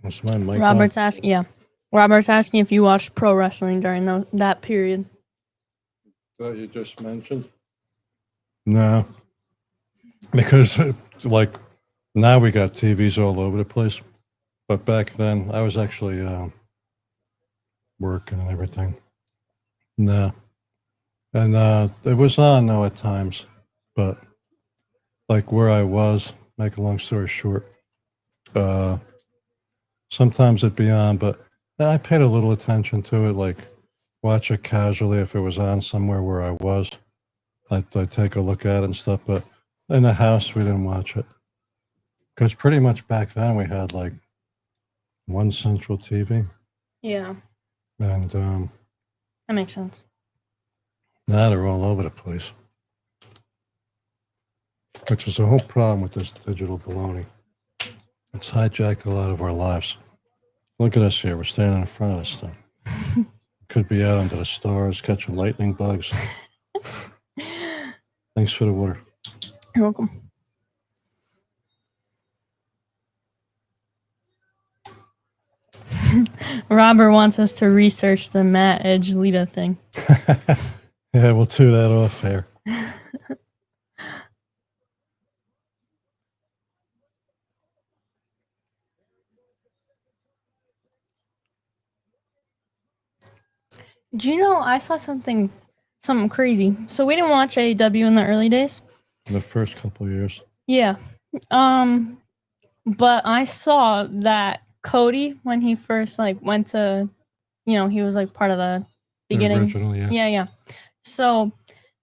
Was my mic Robert's asking, yeah. Robert's asking if you watched pro wrestling during that period. That you just mentioned? No, because like now we got TVs all over the place, but back then I was actually working and everything. No, and it was on though at times, but like where I was, make a long story short, sometimes it'd be on, but I paid a little attention to it, like watch it casually if it was on somewhere where I was. I'd take a look at it and stuff, but in the house we didn't watch it because pretty much back then we had like one central TV, Yeah, and that makes sense. now they're all over the place, which is the whole problem with this digital baloney. It's hijacked a lot of our lives. Look at us here. We're standing in front of this thing. Could be out under the stars, catching lightning bugs. Thanks for the water. You're welcome. Robert wants us to research the Matt Edge Lita thing. Yeah, we'll do that off air. Do you know I saw something crazy? So we didn't watch AEW in the early days. The first couple of years. Yeah. But I saw that Cody, when he first went to, he was part of the beginning. The original, yeah. Yeah. So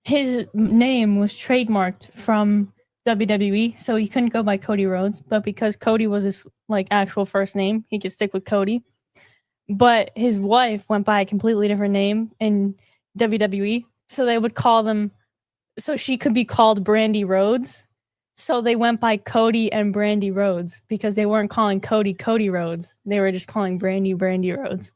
his name was trademarked from WWE, so he couldn't go by Cody Rhodes. But because Cody was his actual first name, he could stick with Cody. But his wife went by a completely different name in WWE, so they would call them. So she could be called Brandy Rhodes. So they went by Cody and Brandy Rhodes because they weren't calling Cody Rhodes. They were just calling Brandy Rhodes.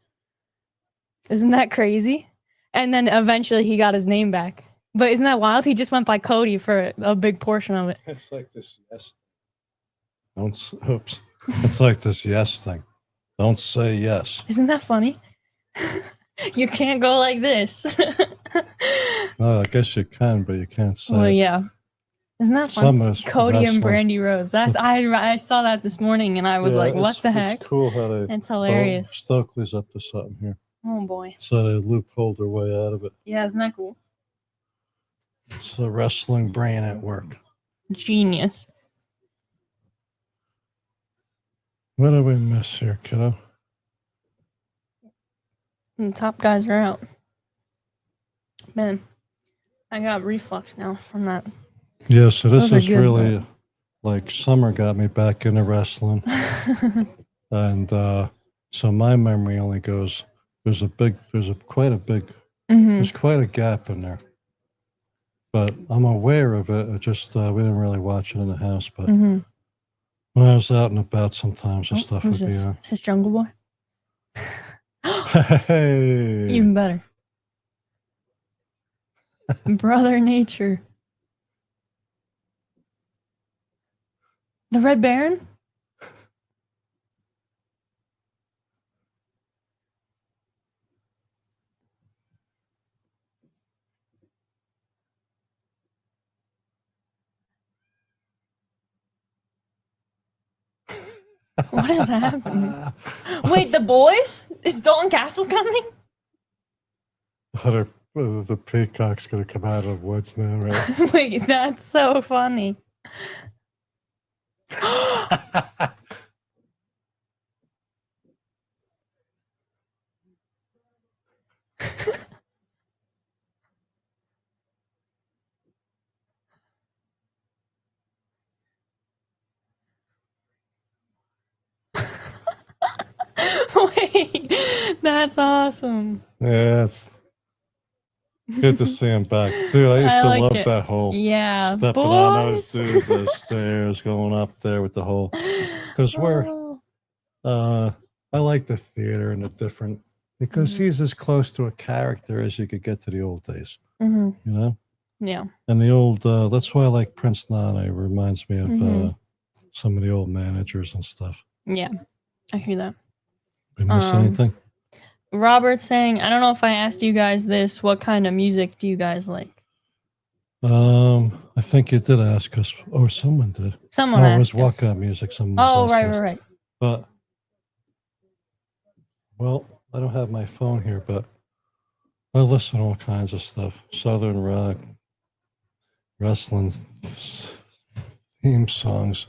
Isn't that crazy? And then eventually he got his name back. But isn't that wild? He just went by Cody for a big portion of it. It's like this yes thing. Oops. It's like this yes thing. Don't say yes. Isn't that funny? You can't go like this. Well, I guess you can, but you can't say. Well, yeah. Isn't that funny? Cody wrestling. and Brandy Rhodes. That's I saw that this morning and I was like, what the heck? It's cool how they. It's hilarious. Stokely's up to something here. Oh boy. So they loopholed their way out of it. Yeah, isn't that cool? It's the wrestling brain at work. Genius. What did we miss here, kiddo? And the top guys are out. Man, I got reflux now from that. Yeah, so this Those are is good, really like summer got me back into wrestling. And so my memory only goes, there's quite a gap in there. But I'm aware of it. It just, we didn't really watch it in the house. But when I was out and about sometimes, the stuff would be on. Is this Jungle Boy? Hey! Even better. Brother Nature. The Red Baron? What is happening? Wait, the boys? Is Dalton Castle coming? The peacock's gonna come out of the woods now, right? Wait, that's so funny. Wait, that's awesome. Yeah, it's good to see him back. Dude, I used to love that whole stepping on those dudes, those stairs, going up there with the whole. Because I like the theater and the different, because he's as close to a character as you could get to the old days. You know? Yeah. And the old, that's why I like Prince Nane. It reminds me of some of the old managers and stuff. Yeah. I hear that. We miss Um, anything? Robert saying, I don't know if I asked you guys this. What kind of music do you guys like? I think you did ask us, or someone did. Someone No, it was asked us. walkout music. Someone was Oh, asking right, us. right, right. But, well, I don't have my phone here, but I listen to all kinds of stuff. Southern rock, wrestling theme songs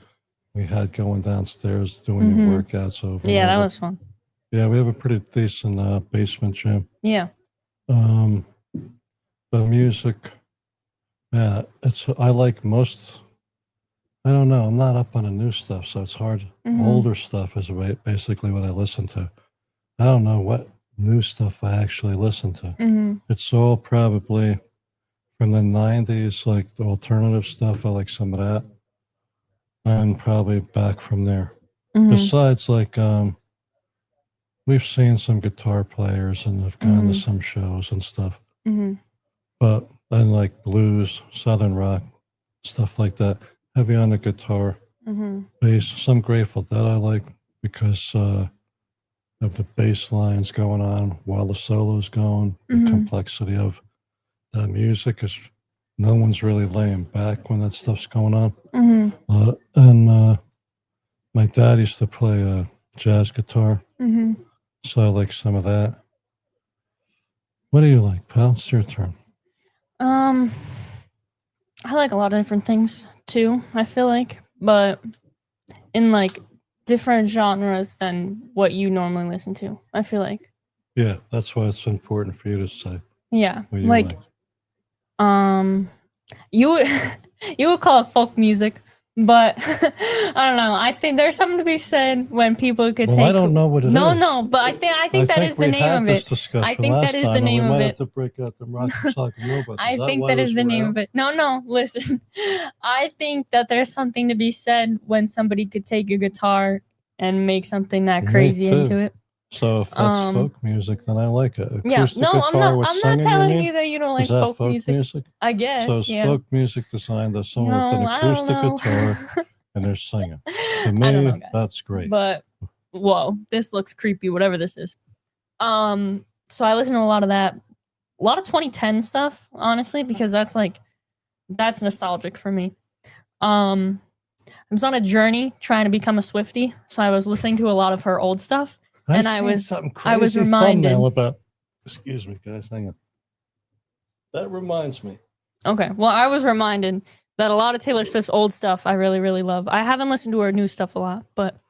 we had going downstairs doing your Mhm. workouts over Yeah, and that over. was fun. Yeah, we have a pretty decent basement gym. Yeah. The music, yeah, I like most. I don't know. I'm not up on the new stuff, so it's hard. Mhm. Older stuff is basically what I listen to. I don't know what new stuff I actually listen to. Mhm. It's all probably from the 90s, like the alternative stuff. I like some of that. And probably back from there. Mhm. Besides, like, we've seen some guitar players and have gone to Mhm. some shows and stuff. Mhm. But then, like, blues, southern rock, stuff like that. Heavy on the guitar, Mhm. bass. Some Grateful Dead I like because of the bass lines going on while the solo's going. The Mhm. complexity of the music is no one's really laying back when that stuff's going on. Mhm. And my dad used to play jazz guitar, Mhm. so I like some of that. What do you like, pal? It's your turn. Um, I like a lot of different things too, I feel like, but in like different genres than what you normally listen to. I feel like. Yeah, that's why it's important for you to say Yeah. what you Like like. you would you would call it folk music, but I don't know. I think there's something to be said when people could Well, take I don't know what it no, is. no, but I think that is the we name had of this it. discussion I think that last is the time, and we name of might have it. to break out the rock and sock and robots. Is I that think why that it is was the name around? of it. No, no, listen. I think that there's something to be said when somebody could take a guitar and make something that Me crazy too. into it. So if that's folk music, then I like it. Yeah, Acoustic no, guitar with I'm not singing, you telling mean? you that you don't Is like that folk folk music. music? I So guess, is yeah. folk music designed as someone with an No, I don't acoustic know. guitar and they're singing? To I don't me, know, guys. that's great. But whoa, this looks creepy, whatever this is. So I listen to a lot of that. A lot of 2010 stuff, honestly, because that's nostalgic for me. I was on a journey trying to become a Swiftie, so I was listening to a lot of her old stuff, and I was something crazy I was reminded. thumbnail about. Excuse me, guys. Hang on. That reminds me. Okay, well, I was reminded that a lot of Taylor Swift's old stuff I really, really love. I haven't listened to her new stuff a lot, but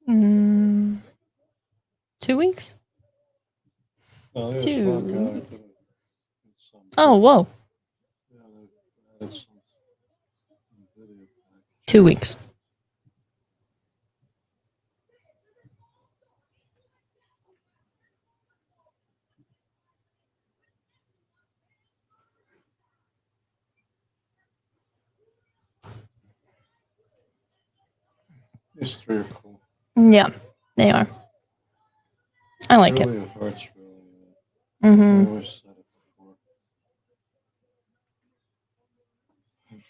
Mm, 2 weeks? Oh, there's 2 one guy weeks. doing some Oh, whoa. that's some video. 2 weeks. These three are cool. Yeah, they are. I like it. Really, heart's really. I Mm-hmm. always said it before.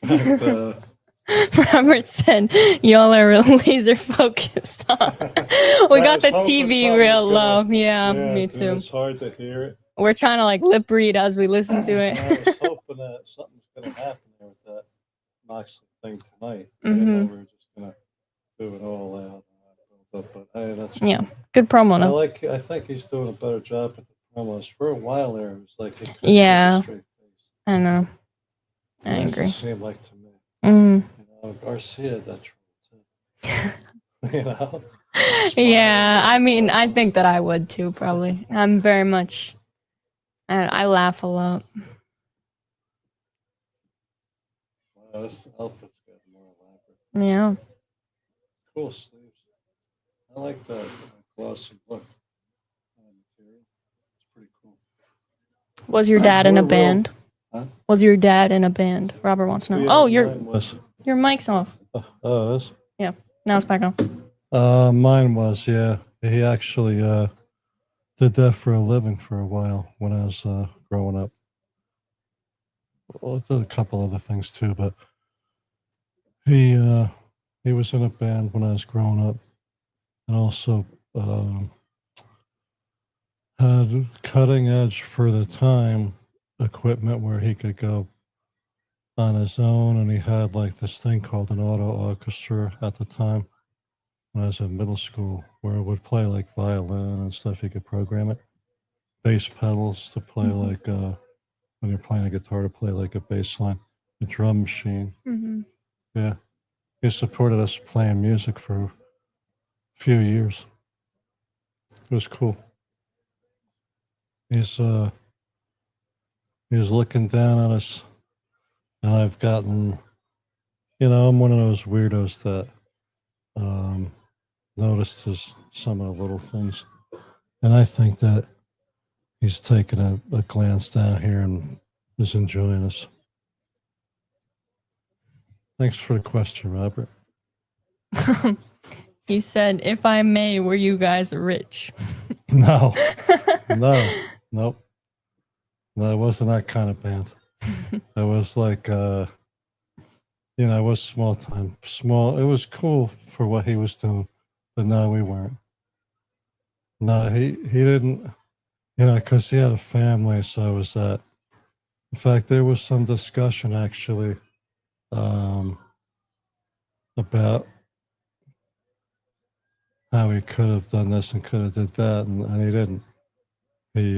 In fact, Robert said, y'all are real laser focused on. We got the TV real low. Yeah, me dude, too. it's hard to hear it. We're trying to like lip read as we listen to it. I was hoping that something's going to happen there with that Moxley thing tonight. I didn't know we were just going to do it all out. But hey, that's cool. Yeah, good promo though. I think he's doing a better job at the promos. For a while there, it was like he couldn't Yeah. keep a straight face. I know. I That's agree. what it seemed like to me. Mm. You know, Garcia had that trouble too. You know? Yeah, I mean, I think that I would too, probably. I'm very much, I laugh a lot. Wow, this outfit's got more elaborate. Yeah. Cool sleeves. I like that glossy look. Material. It's pretty cool. Was your dad in a band? Huh? Was your dad in a band? Robert wants to know. Yeah, Oh, your mic's off. Oh, this? Yeah, now it's back on. Mine was, yeah. He actually did that for a living for a while when I was growing up. Well, I did a couple other things too, but he was in a band when I was growing up, and also had cutting edge for the time equipment where he could go on his own, and he had like this thing called an auto orchestra at the time when I was in middle school, where it would play like violin and stuff. You could program it, bass pedals to play like when you're playing a guitar to play like a bass line, a drum machine. Yeah, he supported us playing music for a few years. It was cool. He's looking down on us, and I've gotten, I'm one of those weirdos that notices some of the little things, and I think that he's taking a glance down here and is enjoying us. Thanks for the question, Robert. He said, if I may, were you guys rich? No, nope. No, it wasn't that kind of band. It was like, it was small time. It was cool for what he was doing, but no, we weren't. No, he didn't, because he had a family, so it was that. In fact, there was some discussion actually about how he could have done this and could have did that, and he didn't. He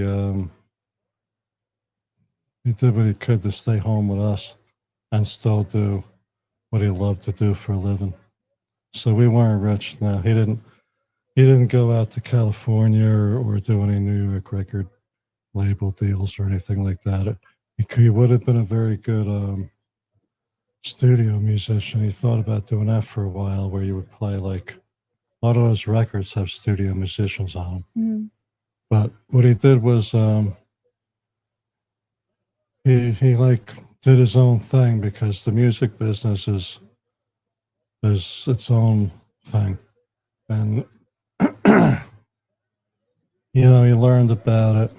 did what he could to stay home with us and still do what he loved to do for a living. So we weren't rich. No, he didn't go out to California or do any New York record label deals or anything like that. He would have been a very good studio musician. He thought about doing that for a while, where you would play like a lot of those records have studio musicians on them. But what he did was he like did his own thing, because the music business is its own thing, and he learned about it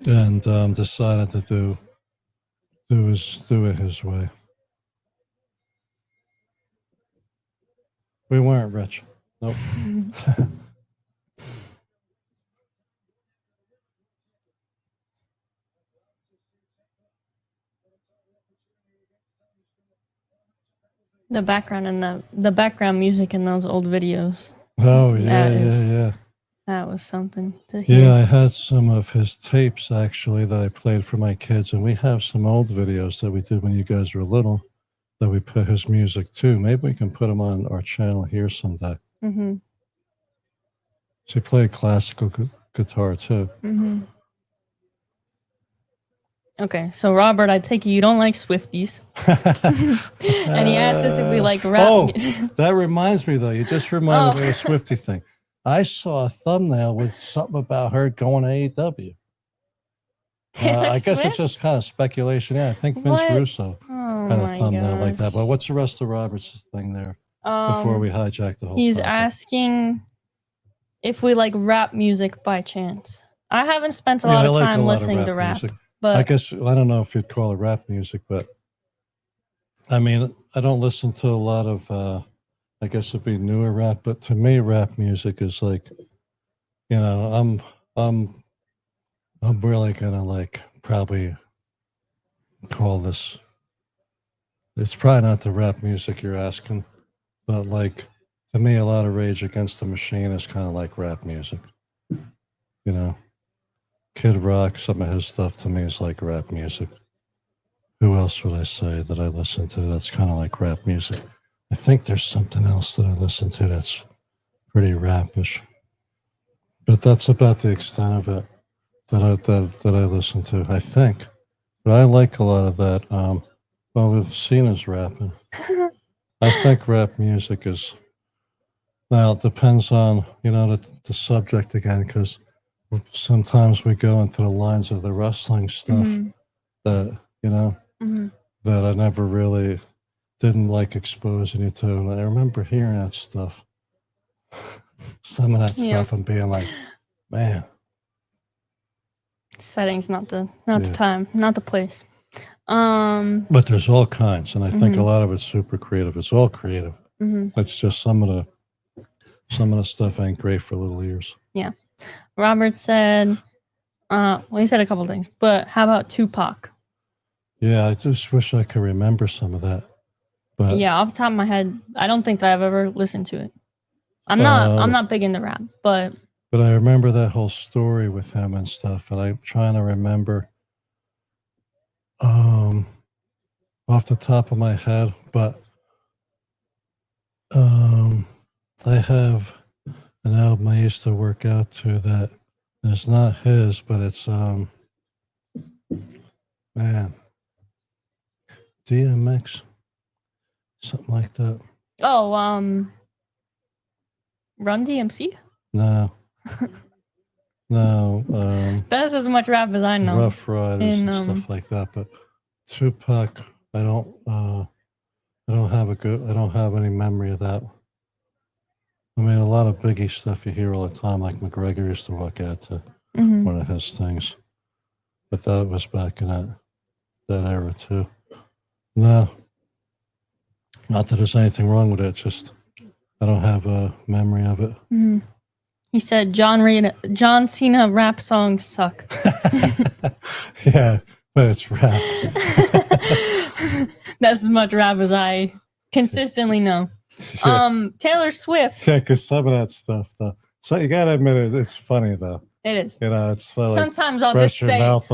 and decided to do it his way. We weren't rich. Nope. The background and the background music in those old videos. Oh yeah. That was something to hear. Yeah, I had some of his tapes actually that I played for my kids, and we have some old videos that we did when you guys were little. that we put his music too. Maybe we can put him on our channel here someday. Mm-hmm. So he played classical guitar too. Mm-hmm. Okay, so Robert, I take it you don't like Swifties. And he asked us if we like rap. Oh, that reminds me though. You just reminded me of the Swiftie thing. I saw a thumbnail with something about her going to AEW. I guess it's just kind of speculation. Yeah, I think Vince Russo had a thumbnail like that. But what's the rest of Robert's thing there before we hijack the whole He's topic? asking if we like rap music by chance. I haven't spent a lot of time listening to rap. Music. But I guess, I don't know if you'd call it rap music, but I mean, I don't listen to a lot of, I guess it'd be newer rap, but to me, rap music is like, you know, I'm really gonna like probably call this, it's probably not the rap music you're asking, but like, to me, a lot of Rage Against the Machine is kind of like rap music, you know? Kid Rock, some of his stuff to me is like rap music. Who else would I say that I listen to that's kind of like rap music? I think there's something else that I listen to that's pretty rapish. But that's about the extent of it that I listen to, I think. But I like a lot of that. Well, we've seen us rapping. I think rap music is, now it depends on, you know, the subject again, because sometimes we go into the lines of the wrestling stuff that, you know, that I never really didn't like exposing you to. And I remember hearing that stuff, some of that stuff, and being like, man. Setting's not the time, not the place. But there's all kinds, and I think a lot of it's super creative. It's all creative. It's just some of the stuff ain't great for little ears. Yeah. Robert said, well, he said a couple things, but how about Tupac? Yeah, I just wish I could remember some of that. But yeah, off the top of my head, I don't think that I've ever listened to it. I'm not big into rap, but I remember that whole story with him and stuff, and I'm trying to remember off the top of my head, but I have an album I used to work out to that is not his, but it's man, DMX, something like that. Oh, Run DMC? No. No. That's as much rap as I know. Rough Riders and stuff like that. But Tupac, I don't have any memory of that. I mean, a lot of Biggie stuff you hear all the time, like McGregor used to walk out to one of his things. But that was back in that era too. No. Not that there's anything wrong with it, just I don't have a memory of it. He said John Cena rap songs suck. Yeah, but it's rap. That's as much rap as I consistently know. Yeah. Taylor Swift. Yeah, because some of that stuff, though. So you gotta admit it's funny though. It is. You know, it's like sometimes I'll just say, stuff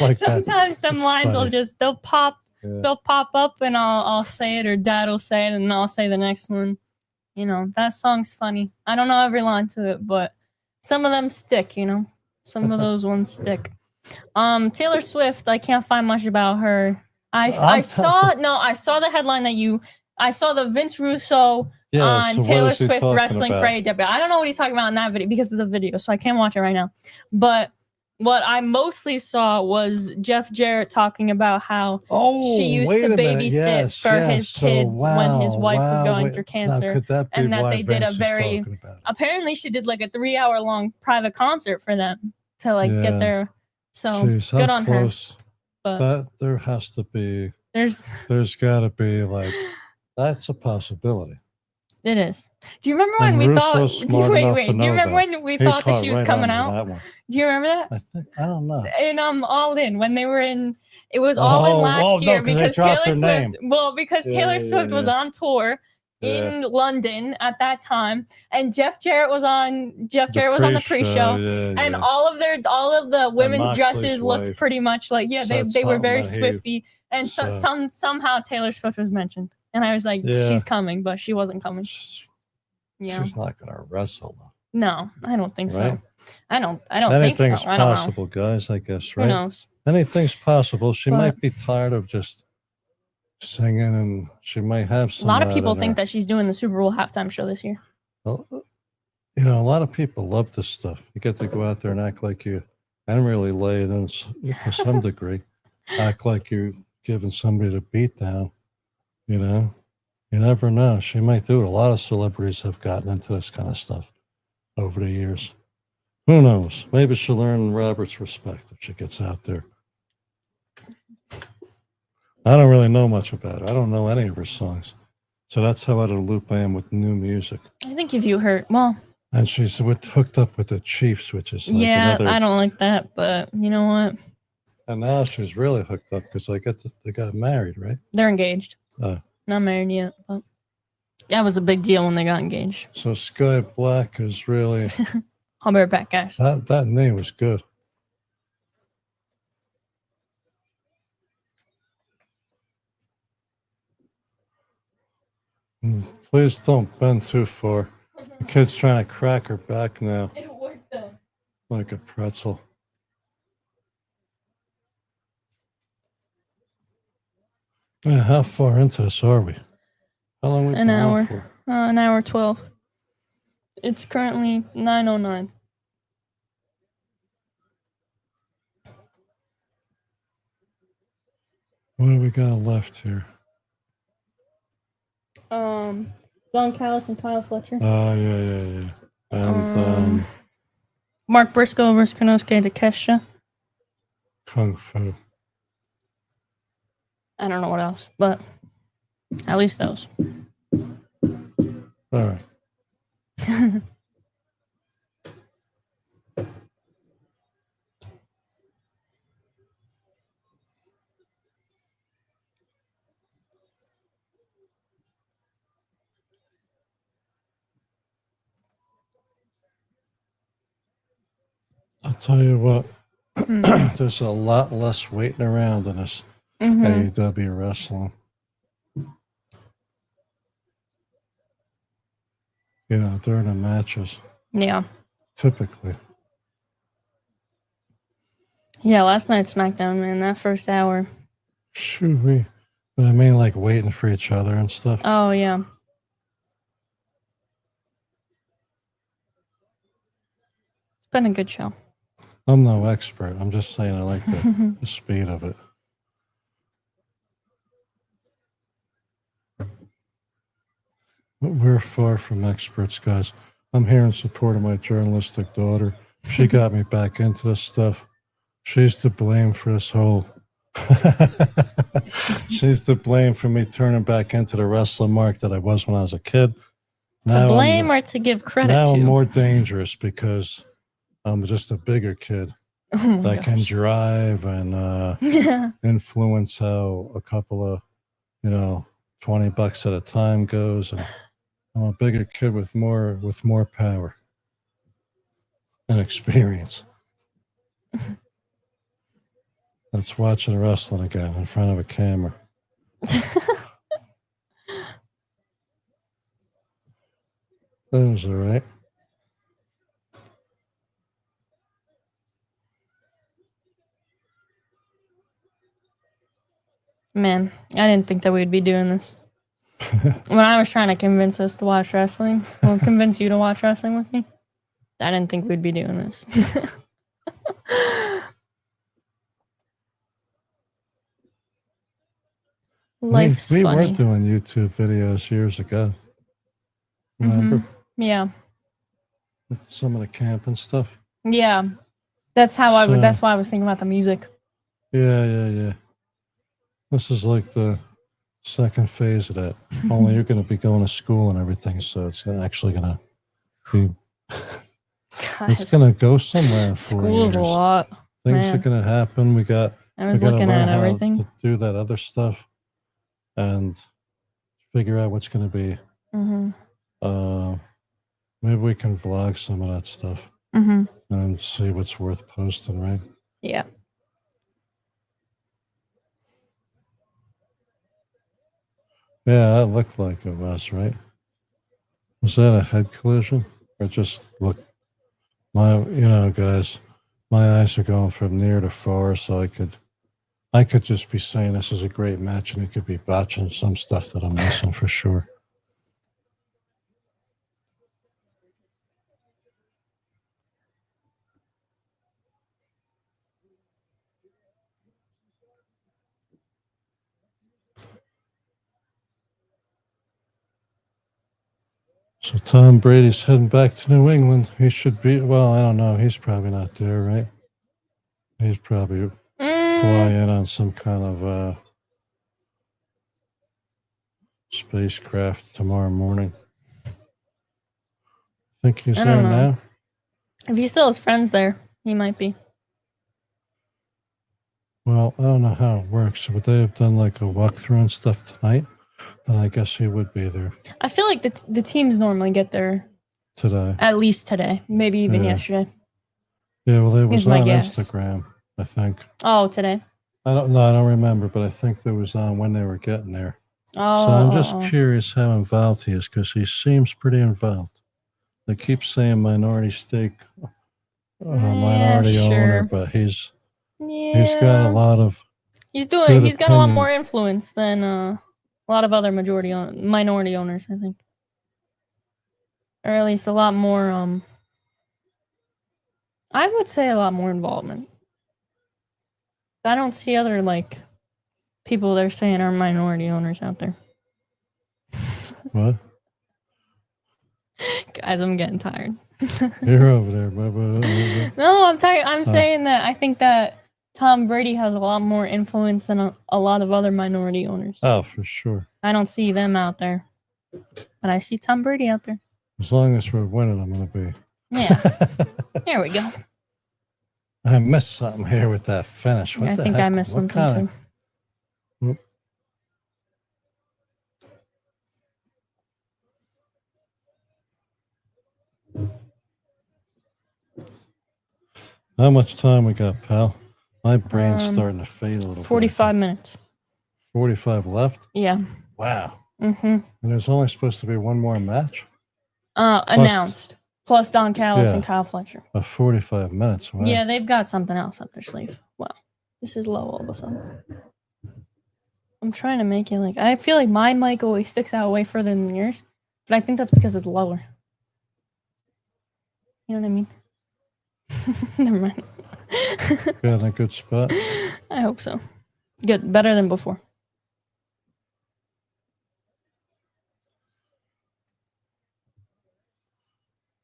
like sometimes that. Some lines funny. They'll pop up and I'll say it, or Dad will say it and I'll say the next one. You know, that song's funny. I don't know every line to it, but some of them stick, you know. Some of those ones stick. Taylor Swift, I can't find much about her. I saw the headline that I saw the Vince Russo on Taylor Swift wrestling for AEW. I don't know what he's talking about in that video because it's a video, so I can't watch it right now. But what I mostly saw was Jeff Jarrett talking about how she used to babysit for his kids when his wife was going through cancer. And that they did apparently she did like a 3-hour long private concert for them to like get their, so good on her. But there has to be, there's gotta be like, that's a possibility. It is. Do you remember when we thought? Do you remember when we thought that she was coming out? Do you remember that? I don't know. In All In, when they were in, it was All In last year because Taylor Swift. Well, because Taylor Swift was on tour in London at that time, and Jeff Jarrett was on the pre-show, and all of the women's dresses looked pretty much like they were very Swifty. And so somehow Taylor Swift was mentioned, and I was like, she's coming, but she wasn't coming. Yeah, she's not gonna wrestle though. No, I don't think right? so. I don't think Anything's so. I don't know. possible, guys. I guess, right? Who knows? Anything's possible. She But- might be tired of just singing, and she might have A some. lot of people think that she's doing the Super Bowl halftime show this year. Well, you know, a lot of people love this stuff. You get to go out there and act like you, and really lay it in to some degree, act like you're giving somebody the beat down. You know, you never know. She might do it. A lot of celebrities have gotten into this kind of stuff over the years. Who knows? Maybe she'll earn Robert's respect if she gets out there. I don't really know much about her. I don't know any of her songs. So that's how out of the loop I am with new music. I think if you heard, well. And she's hooked up with the Chiefs, which is like another. I don't like that, but you know what? And now she's really hooked up because they got married, right? They're engaged. Not married yet, but that was a big deal when they got engaged. So Sky Black is really... I'll be right back, guys. That name was good. Please don't bend too far. The kid's trying to crack her back now. It worked though. Like a pretzel. Yeah, how far into this are we? How long we been on for? An hour 12. It's currently 9:09. What do we got left here? Don Callis and Kyle Fletcher. Oh, yeah. And Mark Briscoe versus Konosuke Takeshita. Kung Fu. I don't know what else, but at least those. All right. I'll tell you what, there's a lot less waiting around in this AEW wrestling. You know, during the matches. Yeah. Typically. Yeah, last night's SmackDown, man, that first hour. Shoot, but I mean, like waiting for each other and stuff. Oh, yeah. It's been a good show. I'm no expert. I'm just saying I like the speed of it. But we're far from experts, guys. I'm here in support of my journalistic daughter. She got me back into this stuff. She's to blame for this whole... She's to blame for me turning back into the wrestling mark that I was when I was a kid. To blame or to give credit now to? I'm more dangerous because I'm just a bigger kid that can drive and influence how a couple of, $20 at a time goes. And I'm a bigger kid with more power and experience. That's watching wrestling again in front of a camera. That was all right. Man, I didn't think that we'd be doing this. When I was trying to convince us to watch wrestling, or convince you to watch wrestling with me, I didn't think we'd be doing this. Life's we funny. were doing YouTube videos years ago. Remember? Yeah. With some of the camping stuff. Yeah. That's how that's why I was thinking about the music. Yeah. This is like the second phase of that. Only you're going to be going to school and everything, so it's actually going to be... It's going to go somewhere in 4 years. School's a lot. Things are going to happen. I was looking at everything. To do that other stuff and figure out what's going to be. Maybe we can vlog some of that stuff and see what's worth posting, right? Yeah. Yeah, that looked like it was, right? Was that a head collision? Or just look, guys, my eyes are going from near to far, so I could just be saying this is a great match and it could be botching some stuff that I'm missing for sure. So Tom Brady's heading back to New England. He should be, well, I don't know. He's probably not there, right? He's probably flying in on some kind of spacecraft tomorrow morning. Think he's there now? If he still has friends there, he might be. Well, I don't know how it works. Would they have done like a walkthrough and stuff tonight? Then I guess he would be there. I feel like the teams normally get there today. At least today, maybe even yesterday. Yeah, well, it was on Instagram, I think. Oh, today? I don't remember, but I think there was on when they were getting there. Oh, so I'm just curious how involved he is because he seems pretty involved. They keep saying minority stake, minority owner, but he's got a lot of. He's got a lot more influence than a lot of other minority owners, I think, or at least a lot more. I would say a lot more involvement. I don't see other people they're saying are minority owners out there. What? Guys, I'm getting tired. You're over there. No, I'm tired. I'm saying that I think that Tom Brady has a lot more influence than a lot of other minority owners. Oh, for sure. I don't see them out there, but I see Tom Brady out there. As long as we're winning, I'm going to be. Yeah. Here we go. I missed something here with that finish. What I the think heck? I missed something too. How much time we got, pal? My brain's starting to fade a little 45 bit. minutes. 45 left? Yeah. Wow. Mm-hmm. And there's only supposed to be one more match? Announced. Plus Don Callis and Kyle Fletcher. 45 minutes. Wow. Yeah, they've got something else up their sleeve. Wow. This is low all of a sudden. I'm trying to make it I feel like my mic always sticks out way further than yours, but I think that's because it's lower. You know what I mean? Never mind. Got in a good spot? I hope so. Good. Better than before.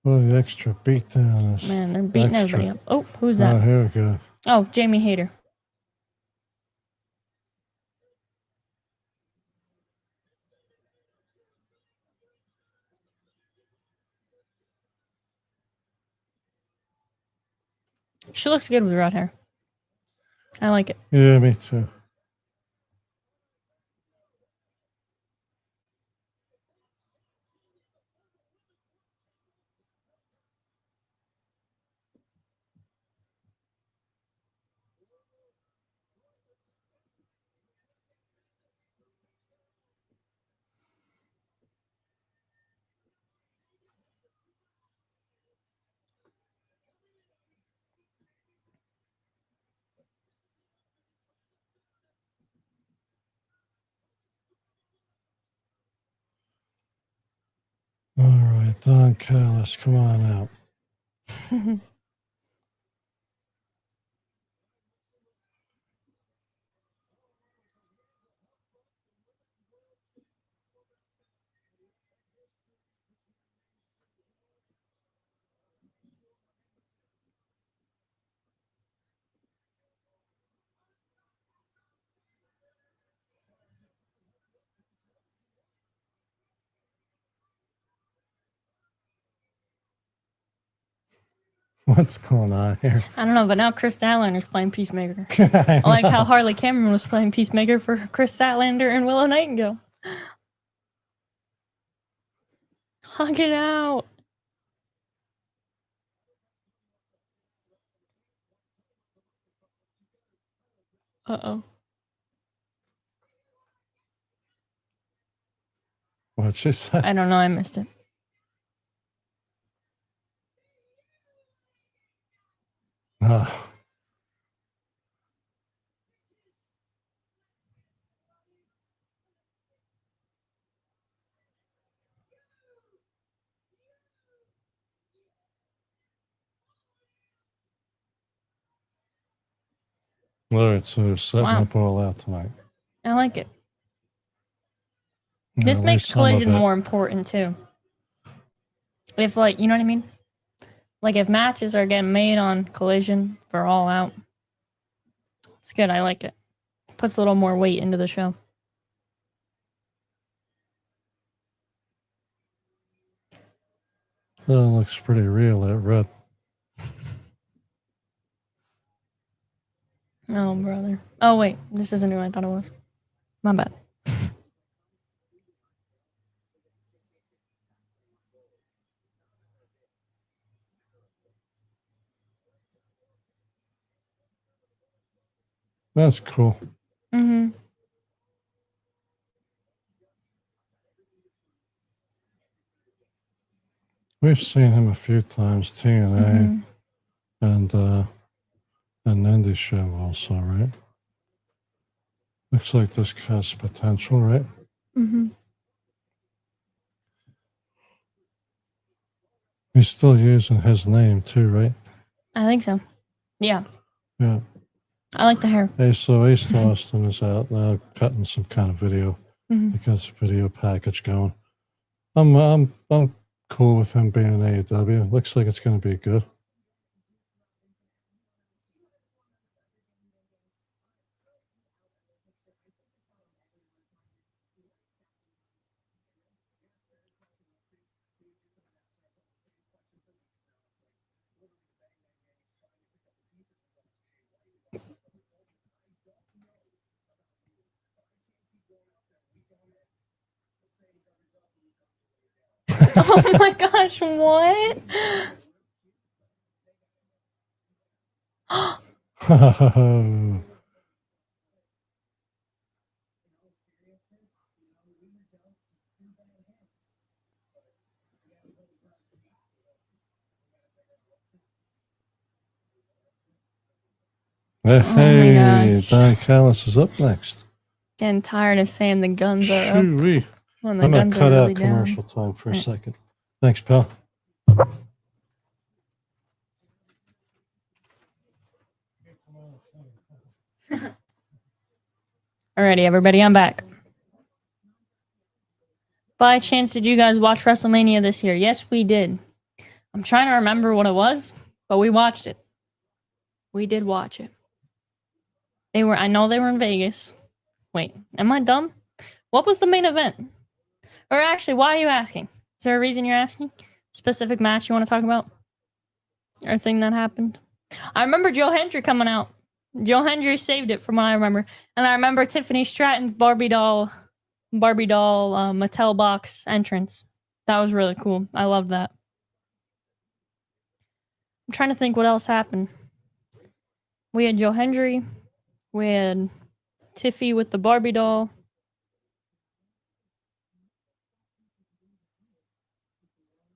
Oh, the extra beatdown is. Man, they're beating everybody up. Oh, who's that? Oh, here we go. Oh, Jamie Hayter. She looks good with red hair. I like it. Yeah, me too. All right, Don Callis, come on out. What's going on here? I don't know, but now Chris Statlander's playing Peacemaker. I like how Harley Cameron was playing Peacemaker for Chris Statlander and Willow Nightingale. Hug it out. Uh-oh. What'd she say? I don't know. I missed it. Ah. All right, so they're setting Wow. up all out tonight. I like it. Yeah, This at makes least some of Collision it. more important too. If like, you know what I mean? Like if matches are getting made on Collision for All Out, it's good. I like it. Puts a little more weight into the show. That looks pretty real, that red. Oh, brother. Oh, wait. This isn't who I thought it was. My bad. That's cool. Mm-hmm. We've seen him a few times, TNA and an indie show also, right? Looks like this has potential, right? Mm-hmm. He's still using his name too, right? I think so. Yeah. Yeah. I like the hair. Hey, so Ace Austin is out now cutting some kind of video. Mm-hmm. He got some video package going. I'm cool with him being in AEW. Looks like it's going to be good. Oh my gosh, what? Hey, gosh. Don Callis is up next. Getting tired of saying the guns are up Shoo-wee. when the I'm going guns to are cut really out down. commercial time for a Right. second. Thanks, pal. Alrighty, everybody, I'm back. By chance, did you guys watch WrestleMania this year? Yes, we did. I'm trying to remember what it was, but we watched it. We did watch it. I know they were in Vegas. Wait, am I dumb? What was the main event? Or actually, why are you asking? Is there a reason you're asking? Specific match you want to talk about? Or a thing that happened? I remember Joe Hendry coming out. Joe Hendry saved it from what I remember. And I remember Tiffany Stratton's Barbie doll Mattel box entrance. That was really cool. I loved that. I'm trying to think what else happened. We had Joe Hendry. We had Tiffy with the Barbie doll.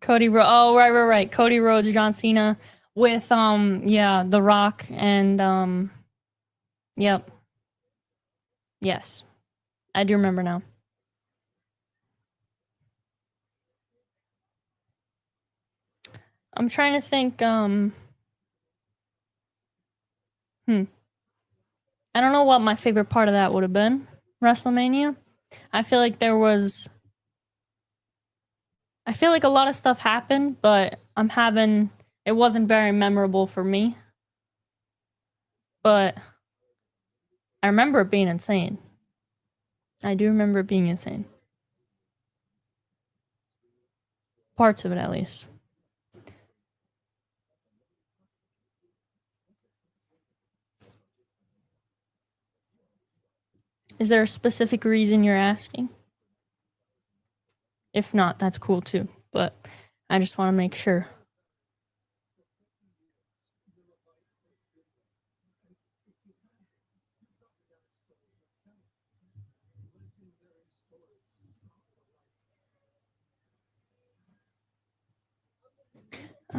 Cody Rhodes. Oh, right. Cody Rhodes, John Cena with The Rock and yep. Yes. I do remember now. I'm trying to think I don't know what my favorite part of that would have been. WrestleMania. I feel like a lot of stuff happened, but it wasn't very memorable for me. But I remember it being insane. I do remember it being insane. Parts of it, at least. Is there a specific reason you're asking? If not, that's cool too. But I just want to make sure.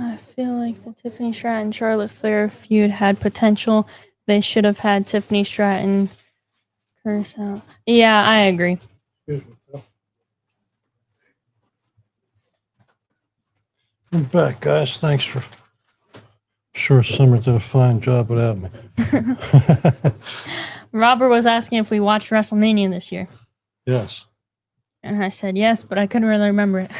I feel like the Tiffany Stratton Charlotte Flair feud had potential. They should have had Tiffany Stratton curse out. Yeah, I agree. I'm back, guys. Thanks for. Sure, Summer did a fine job without me. Robert was asking if we watched WrestleMania this year. Yes. And I said yes, but I couldn't really remember it.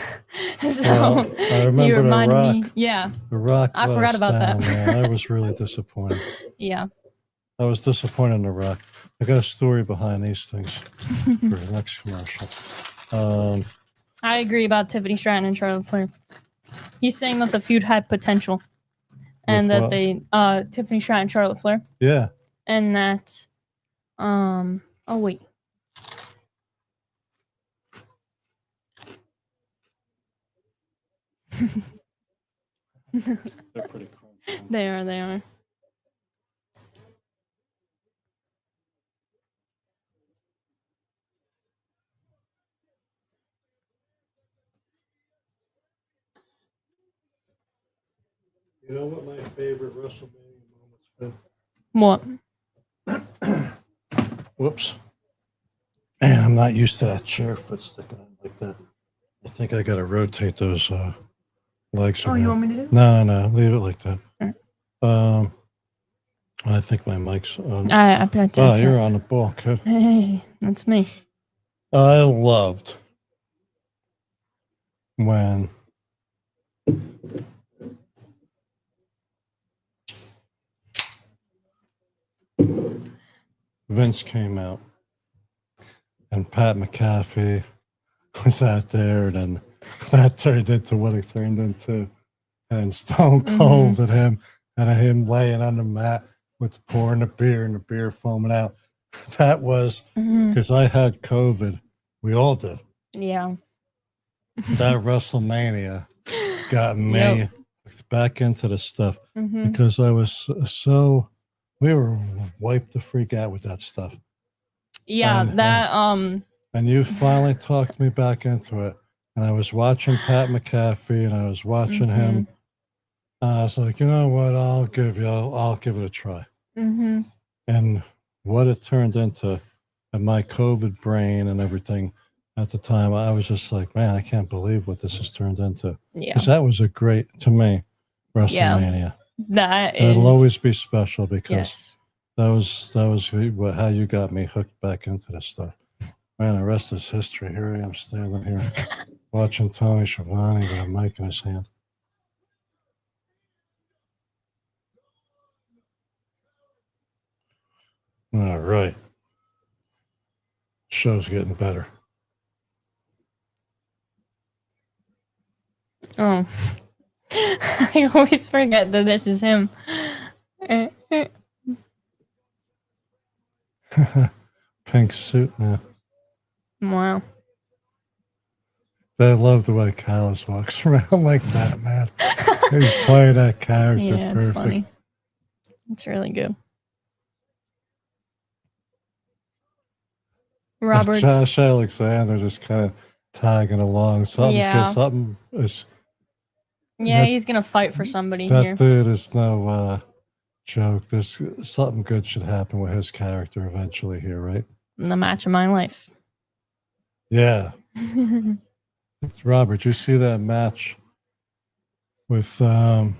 So I remember you reminded The Rock. me. Yeah. The Rock. I forgot about down, that. Man. I was really disappointed. Yeah. I was disappointed in The Rock. I got a story behind these things for the next commercial. I agree about Tiffany Stratton and Charlotte Flair. He's saying that the feud had potential, and that they Tiffany Stratton and Charlotte Flair. Yeah. And that oh wait. They're pretty cool. They are. You know what my favorite WrestleMania What? moment's been? Whoops. Man, I'm not used to that chair foot sticking out like that. I think I got to rotate those legs. Oh, around. you want me to do? No, leave it like that. Right. I think my mic's on. I Oh, you're on the ball, kid. Hey, that's me. I loved when Vince came out and Pat McAfee was out there, and then that turned into what it turned into, and Stone Cold and him laying on the mat with pouring the beer and the beer foaming out. That was because I had COVID. We all did. Yeah. That WrestleMania got me back into the stuff because I was we were wiped the freak out with that stuff. Yeah, and you finally talked me back into it. And I was watching Pat McAfee, and I was watching him. I was like, you know what? I'll give it a try. And what it turned into, and my COVID brain and everything at the time, I was just like, man, I can't believe what this has turned into. Yeah, because that was a great, to me, WrestleMania. Yeah, it'll always be special because that was how you got me hooked back into this stuff. Man, the rest is history. Here I am standing here watching Tony Schiavone with a mic in his hand. All right. Show's getting better. Oh. I always forget that this is him. Pink suit now. Wow. I love the way Callis walks around like that, man. He's playing that character perfect. It's funny. It's really good. Robert. Josh Alexander just kind of tagging along. Something is. Yeah, he's gonna fight for somebody here. That dude is no joke. There's something good should happen with his character eventually here, right? The match of my life. Yeah. Robert, you see that match with man,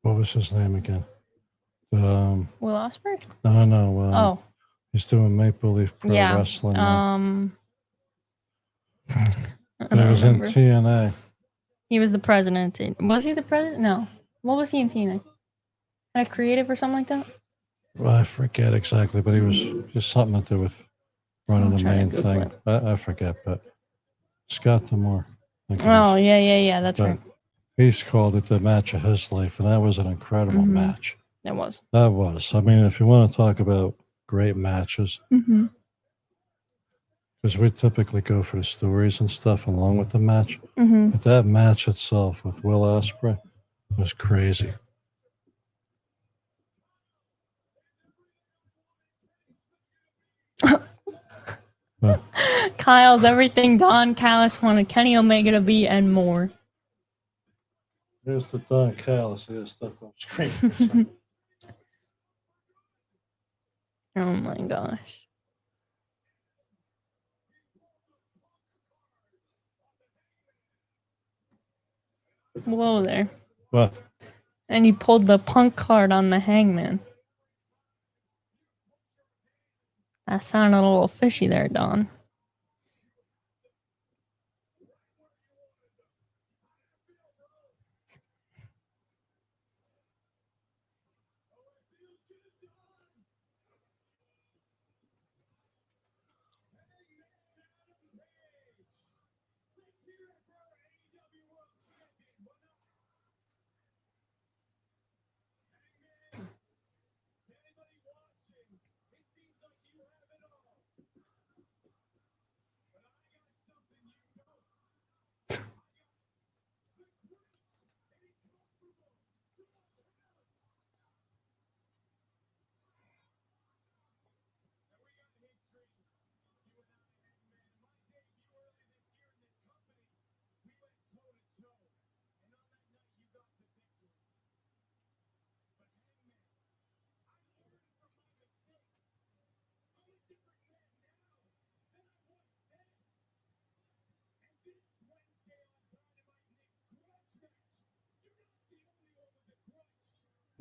what was his name again? Will Ospreay? No. He's doing Maple Leaf Pro Wrestling. It was in TNA. He was the president. Was he the president? No. What was he in TNA? Creative or something like that? Well, I forget exactly, but he was just something to do with running the main thing. I forget, but Scott D'Amore. Oh, yeah. That's right. He's called it the match of his life, and that was an incredible match. It was. That was. I mean, if you want to talk about great matches, because we typically go for the stories and stuff along with the match, but that match itself with Will Ospreay was crazy. Kyle's everything Don Callis wanted Kenny Omega to be and more. Here's the Don Callis. He has stuck on screen for a second. Oh my gosh. Whoa there. What? And he pulled the Punk card on the Hangman. That sounded a little fishy there, Don.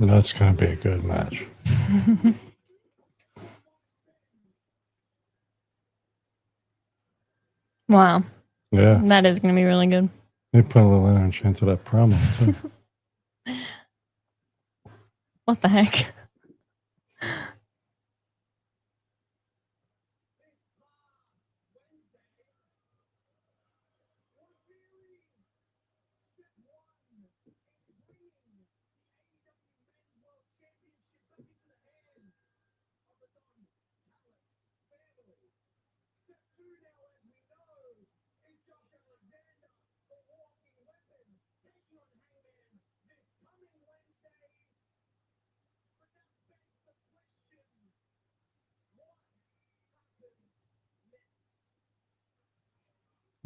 That's going to be a good match. Wow. Yeah. That is going to be really good. They put a little energy into that promo, too. What the heck?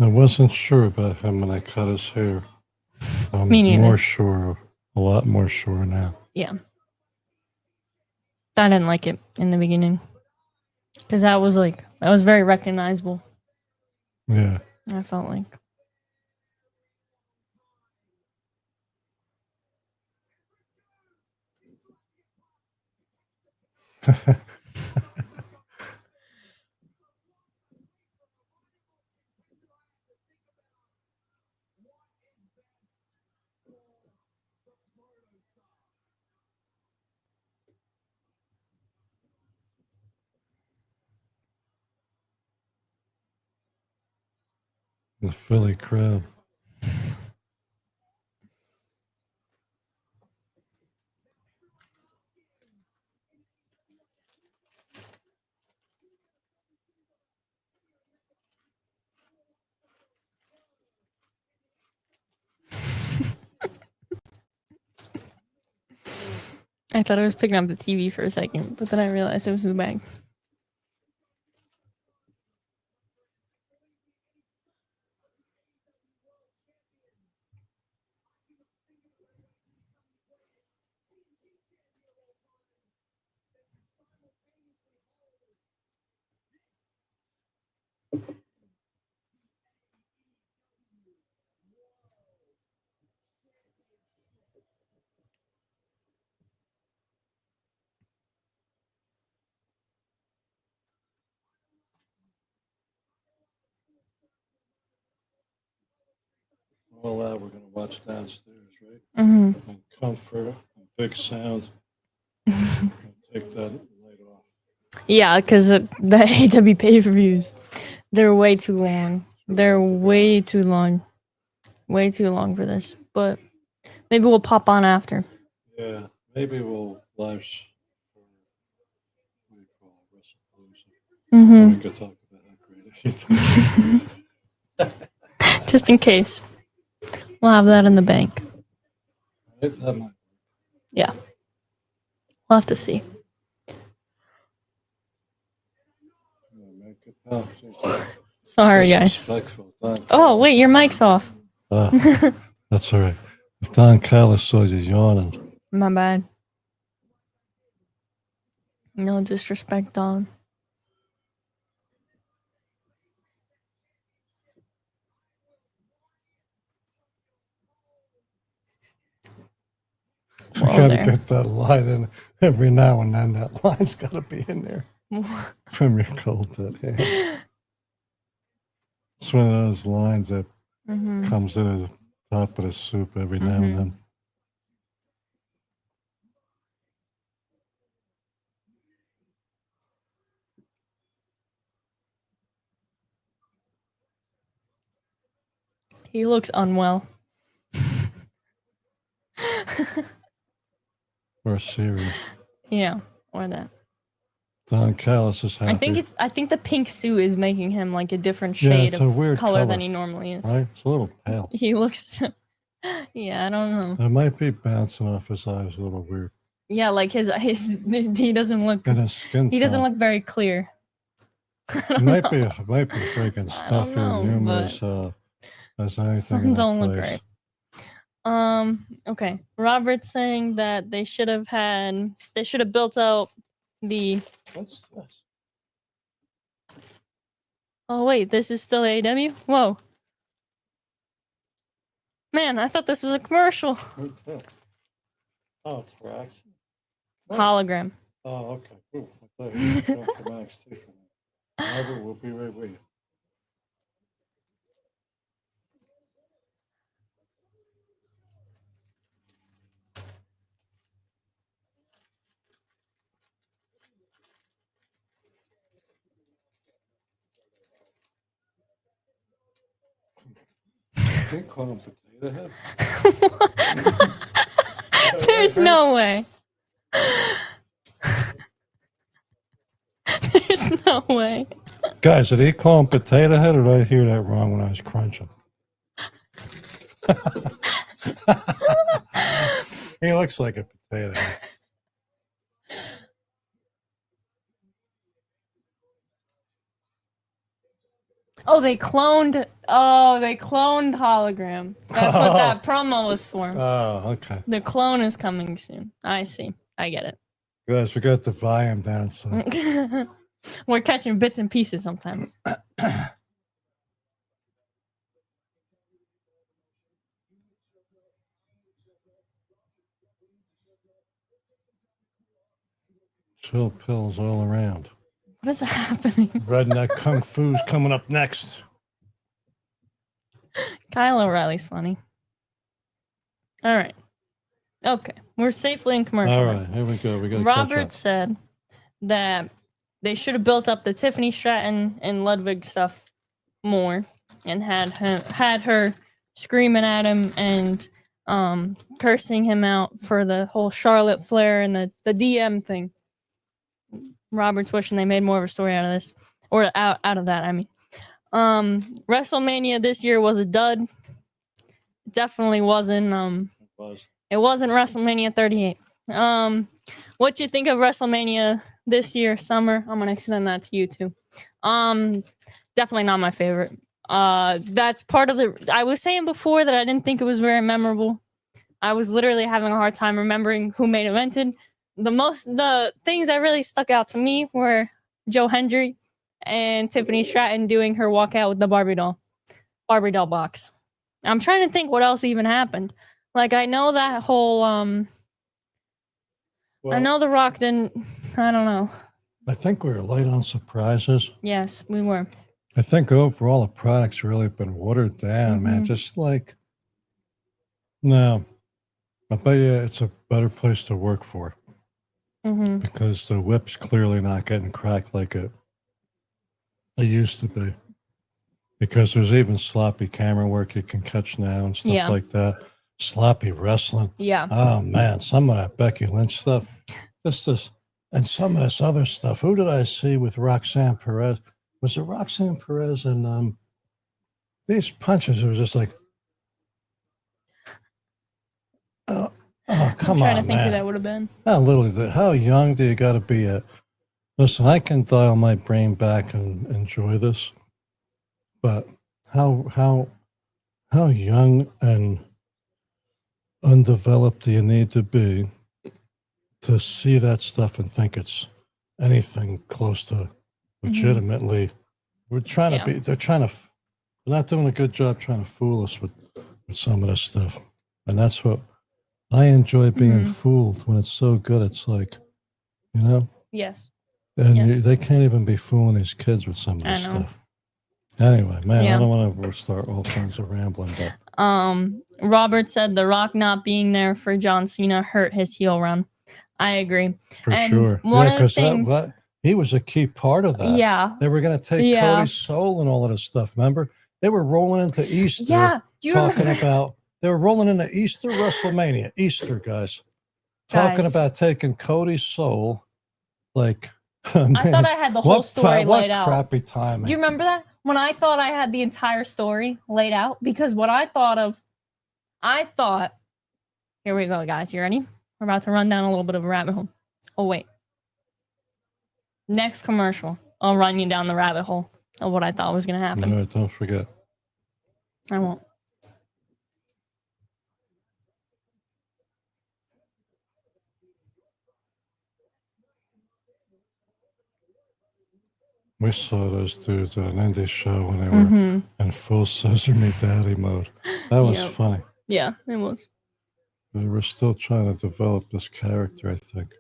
I wasn't sure about him when I cut his hair. I'm Me neither. more sure, a lot more sure now. Yeah. I didn't like it in the beginning. Because that was very recognizable. Yeah. I felt like. The Philly crowd. I thought I was picking up the TV for a second, but then I realized it was the bag. All that we're going to watch downstairs, right? Mm-hmm. And comfort, and big sound. Take that light off. Yeah, because the AEW pay-per-views, they're way too long. They're way too long. Way too long for this. But maybe we'll pop on after. Yeah, maybe we'll live. What do you call it? WrestlePalooza. Mm-hmm. We could talk about how great it is. Just in case. We'll have that in the bank. Right? That might. Yeah. We'll have to see. Sorry, guys. Disrespectful. Don Oh, wait, your mic's off. That's all right. If Don Callis saw you yawning. My bad. No disrespect, Don. We got to get that line in every now and then. That line's got to be in there from your cold dead hands. It's one of those lines that comes in at the top of the soup every now and then. He looks unwell. Or serious. Yeah, or that. Don Callis is happy. I think the pink suit is making him like a different shade of weird color than he normally is. Right? It's a little pale. He looks yeah, I don't know. It might be bouncing off his eyes a little weird. Yeah, like his he doesn't look And his skin he doesn't look very clear. It might be freaking stuffy and humorous as anything. Some don't look great. Okay. Robert's saying that they should have built out the. What's this? Oh wait, this is still AEW? Whoa. Man, I thought this was a commercial. Oh, it's for action. Hologram. Oh, okay. Cool. I thought you were going for NXT for me. Robert, we'll be right with you. Can't call him Potato Head. There's no way. There's no way. Guys, did he call him Potato Head, or did I hear that wrong when I was crunching? He looks like a potato head. Oh, they cloned Hologram. That's what that promo was for. Oh, okay. The clone is coming soon. I see. I get it. Guys, we got the volume down, so we're catching bits and pieces sometimes. chill pills all around. What is happening? Redneck Kung Fu's coming up next. Kyle O'Reilly's funny. All right. Okay. We're safely in commercial. All right. Here we go. We got Robert said that they should have built up the Tiffany Stratton and Ludwig stuff more and had her screaming at him and cursing him out for the whole Charlotte Flair and the DM thing. Robert's wishing they made more of a story out of this, or out of that. I mean, WrestleMania this year was a dud. It definitely wasn't. It wasn't WrestleMania 38. What do you think of WrestleMania this year, Summer? I'm gonna extend that to you too. Definitely not my favorite. That's part of the. I was saying before that I didn't think it was very memorable. I was literally having a hard time remembering who main evented. The things that really stuck out to me were Joe Hendry and Tiffany Stratton doing her walkout with the Barbie doll box. I'm trying to think what else even happened. Like, I know that whole I know The Rock didn't. I don't know. I think we were light on surprises. Yes, we were. I think overall the product's really been watered down, man. Just like, no, I bet you it's a better place to work for. Because the whip's clearly not getting cracked like it used to be. Because there's even sloppy camera work you can catch now and stuff like that. Sloppy wrestling. Yeah. Oh, man. Some of that Becky Lynch stuff. Just this. And some of this other stuff. Who did I see with Roxanne Perez? Was it Roxanne Perez? And these punches, it was just like, oh, come on, I'm trying to think man. who that would have been. How young do you got to be at? Listen, I can dial my brain back and enjoy this. But how young and undeveloped do you need to be to see that stuff and think it's anything close to legitimately? We're trying to be. They're not doing a good job trying to fool us with some of this stuff, and that's what I enjoy being fooled when it's so good. It's like, Yes. and Yes. they can't even be fooling these kids with some of this stuff. Anyway, man, Yeah. I don't want to start all kinds of rambling, but Robert said The Rock not being there for John Cena hurt his heel run. I agree. for And sure, one of the because things, he was a key part of that. yeah, They were going to take Yeah. Cody's soul and all of this stuff. Remember, they were rolling into Easter, yeah. Do you talking remember? about they were rolling into Easter WrestleMania, Easter guys, talking about taking Cody's soul. Like, I thought I had the whole story laid out. What crappy timing! Do you remember that? When I thought I had the entire story laid out? Because what I thought, here we go, guys. You ready? We're about to run down a little bit of a rabbit hole. Oh, wait. Next commercial, I'll run you down the rabbit hole of what I thought was going to happen. All right, don't forget. I won't. We saw those dudes at an indie show when they were in full Scissor Me Daddy mode. That was funny. Yeah, it was. They were still trying to develop this character, I think.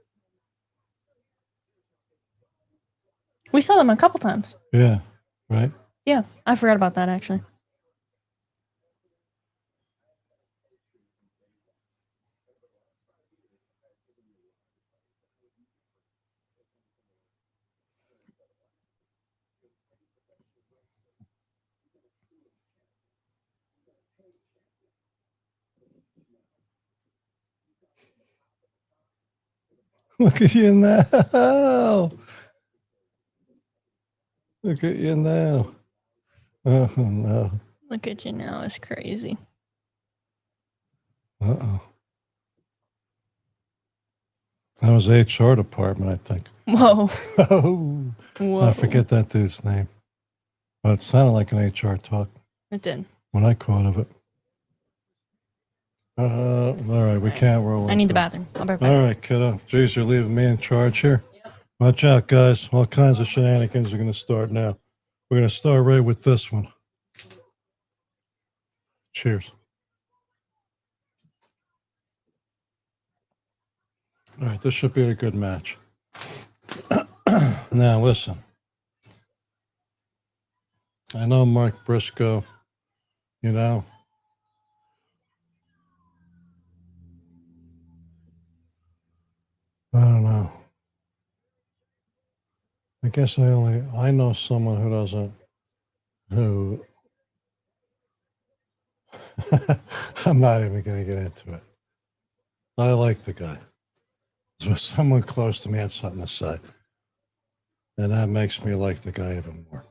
We saw them a couple times. Yeah, right? Yeah, I forgot about that, actually. Look at you now. Look at you now. Oh, no. Look at you now. It's crazy. Uh-oh. That was HR department, I think. Whoa. Whoa. I forget that dude's name. But it sounded like an HR talk. It did. When I caught of it. All right, we can't roll. I need the bathroom. I'll be right back. All right, kiddo. Jeez, you're leaving me in charge here. Yep. Watch out, guys. All kinds of shenanigans are going to start now. We're going to start right with this one. Cheers. All right, this should be a good match. Now, listen. I know Mark Briscoe, I don't know. I guess I know someone who I'm not even going to get into it. I like the guy. So someone close to me had something to say. And that makes me like the guy even more.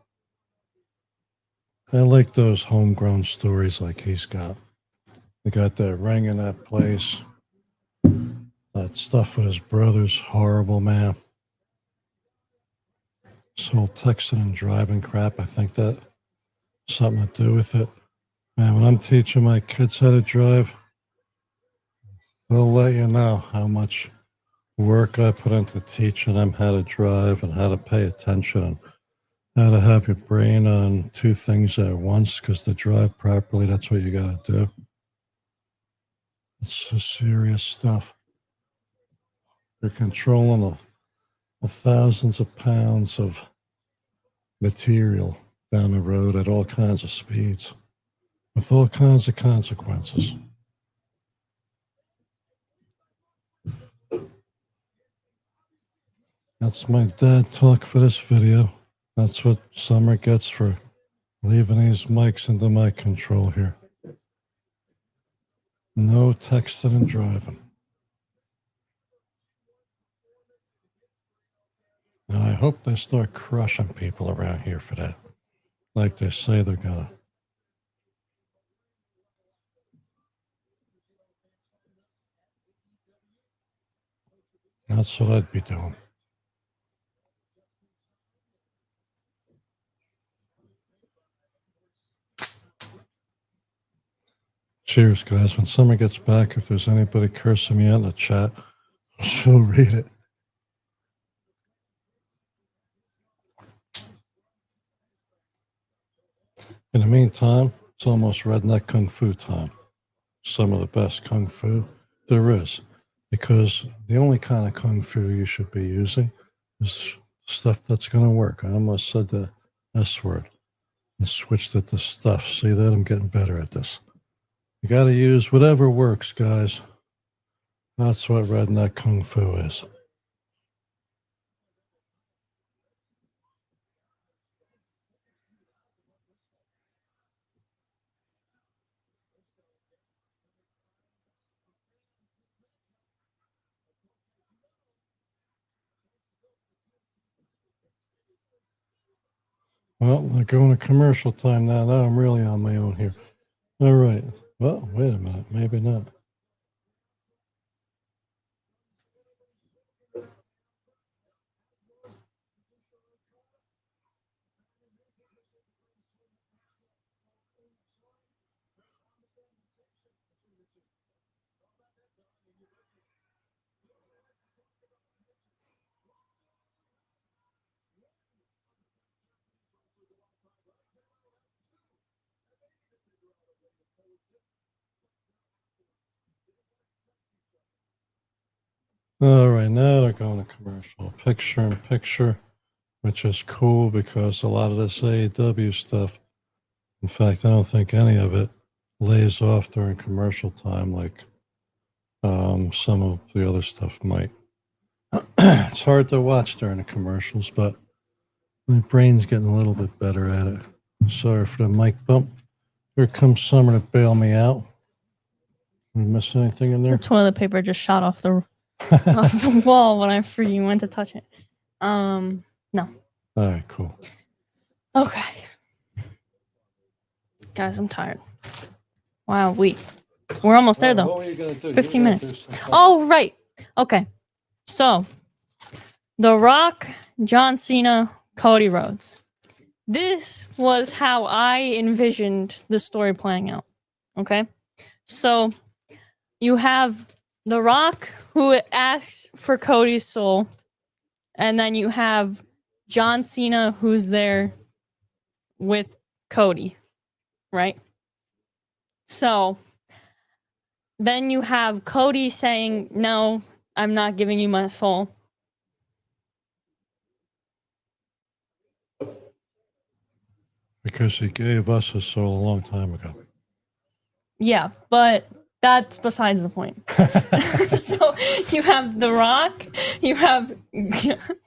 I like those homegrown stories like he's got. He got that ring in that place. That stuff with his brother's horrible, man. This whole texting and driving crap, I think that something to do with it. Man, when I'm teaching my kids how to drive, they'll let you know how much work I put into teaching them how to drive and how to pay attention and how to have your brain on two things at once, because to drive properly, that's what you got to do. It's serious stuff. You're controlling the thousands of pounds of material down the road at all kinds of speeds with all kinds of consequences. That's my dad talk for this video. That's what Summer gets for leaving these mics into my control here. No texting and driving. And I hope they start crushing people around here for that, like they say they're gonna. That's what I'd be doing. Cheers, guys. When Summer gets back, if there's anybody cursing me out in the chat, she'll read it. In the meantime, it's almost redneck kung fu time. Some of the best kung fu there is, because the only kind of kung fu you should be using is stuff that's going to work. I almost said the S word and switched it to stuff. See that? I'm getting better at this. You got to use whatever works, guys. That's what redneck kung fu is. Well, they're going to commercial time now. Now I'm really on my own here. All right. Well, wait a minute. Maybe not. All right, now they're going to commercial. Picture in picture, which is cool because a lot of this AEW stuff, in fact, I don't think any of it lays off during commercial time like some of the other stuff might. It's hard to watch during the commercials, but my brain's getting a little bit better at it. Sorry for the mic bump. Here comes Summer to bail me out. Did we miss anything in there? The toilet paper just shot off the off the wall when I freaking went to touch it. No. All right, cool. Okay. Guys, I'm tired. Wow, we're almost there though. What were you gonna do? 15 minutes. Oh, right. Okay. So, The Rock, John Cena, Cody Rhodes. This was how I envisioned the story playing out. Okay? So, you have The Rock who asks for Cody's soul, and then you have John Cena who's there with Cody, right? So, then you have Cody saying, "No, I'm not giving you my soul." Because he gave us his soul a long time ago. Yeah, but that's besides the point. So you have The Rock, you have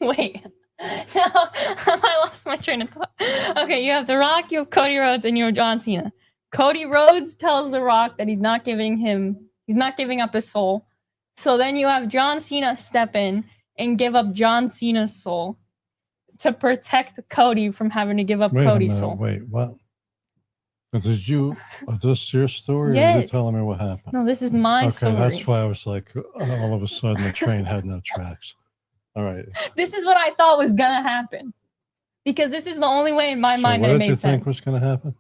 wait. No, I lost my train of thought. Okay, you have The Rock, you have Cody Rhodes, and you have John Cena. Cody Rhodes tells The Rock that he's not giving up his soul. So then you have John Cena step in and give up John Cena's soul to protect Cody from having to give up Cody's soul. Wait, what? Is this your story? Yes. Or you're telling me what happened? No, this is my story. Okay, that's why I was like, all of a sudden the train had no tracks. All right. This is what I thought was gonna happen, because this is the only way in my mind that it made sense. What did you think was gonna happen?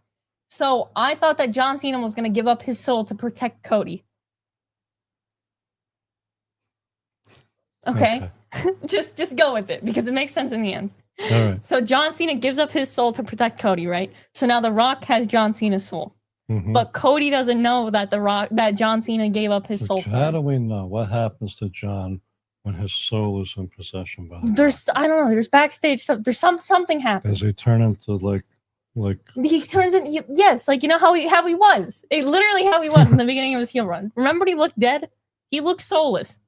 So I thought that John Cena was gonna give up his soul to protect Cody. Okay. just go with it because it makes sense in the end. All right. So John Cena gives up his soul to protect Cody, right? So now The Rock has John Cena's soul. Mm-hmm. But Cody doesn't know that that John Cena gave up his soul. How do we know what happens to John when his soul is in possession by I don't know. There's backstage stuff. There's something happens. Does he turn into like he turns in? Yes, like you know how he was. Literally how he was in the beginning of his heel run. Remember, he looked dead. He looked soulless.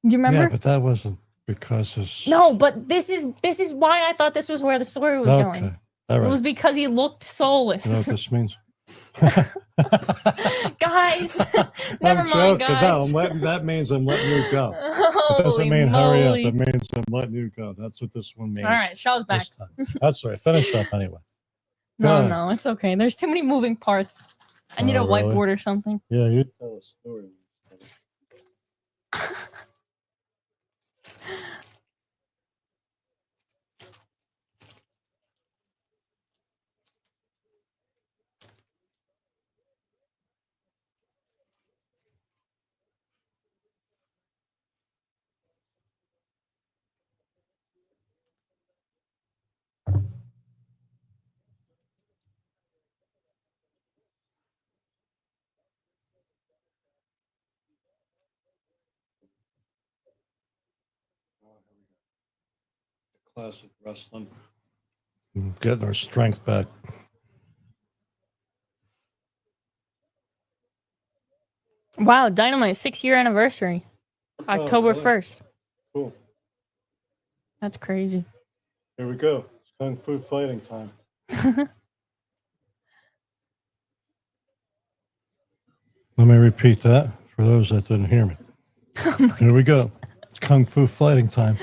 Do you remember? Yeah, but that wasn't because his. No, but this is why I thought this was where the story was going. All right. It was because he looked soulless. You know what this means? Guys, never mind, guys. No, that means I'm letting you go. It doesn't mean hurry up. It means I'm letting you go. That's what this one means. All right, show's back. That's right. Finish up anyway. No, it's okay. There's too many moving parts. I need a whiteboard or something. Yeah, you tell a story. classic wrestling. Getting our strength back. Wow, Dynamite 6-year anniversary. October really? 1st. Cool. That's crazy. Here we go. It's Kung Fu fighting time. Let me repeat that for those that didn't hear me. Here we go. It's Kung Fu fighting time.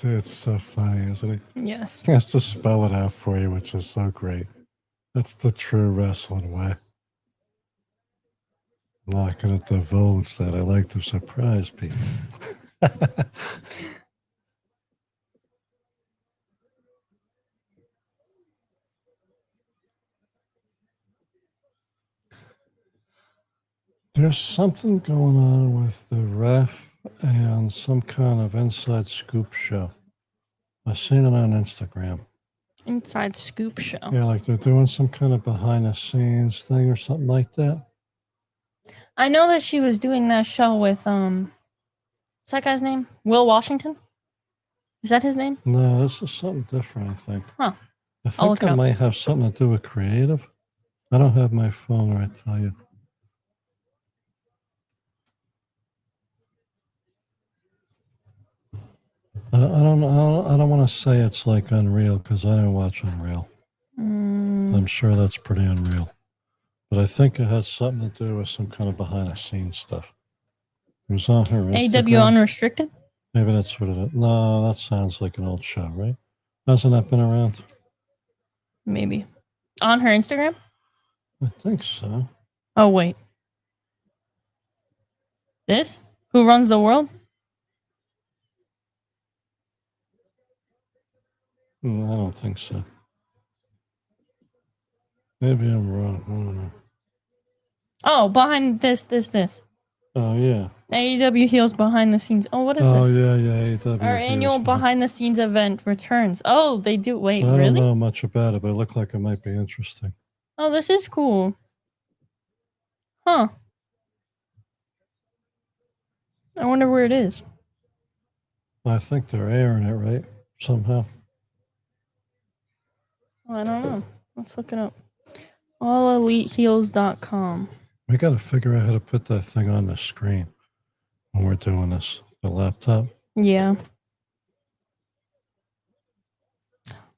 It's so funny, isn't it? Yes. He has to spell it out for you, which is so great. That's the true wrestling way. I'm not going to divulge that. I like to surprise people. There's something going on with the ref and some kind of inside scoop show. I've seen it on Instagram. Inside Scoop Show. Yeah, like they're doing some kind of behind the scenes thing or something like that. I know that she was doing that show with what's that guy's name? Will Washington? Is that his name? No, this is something different, I think. Huh. I I'll look think it it up. might have something to do with creative. I don't have my phone where I tell you. I don't want to say it's like Unreal because I didn't watch Unreal. I'm sure that's pretty unreal. But I think it has something to do with some kind of behind the scenes stuff. It was on her Instagram. AEW Unrestricted? Maybe that's what it is. No, that sounds like an old show, right? Hasn't that been around? Maybe. On her Instagram? I think so. Oh, wait. This? Who runs the world? I don't think so. Maybe I'm wrong. I don't know. Oh, behind this. Oh, yeah. AEW Heels behind the scenes. Oh, what is Oh, this? yeah. AEW Our annual behind the scenes event returns. Oh, they do. Wait, so I really? don't know much about it, but it looked like it might be interesting. Oh, this is cool. Huh. I wonder where it is. I think they're airing it, right? Somehow. Oh, I don't know. Let's look it up. AllEliteHeels.com. We got to figure out how to put that thing on the screen when we're doing this. The laptop. Yeah.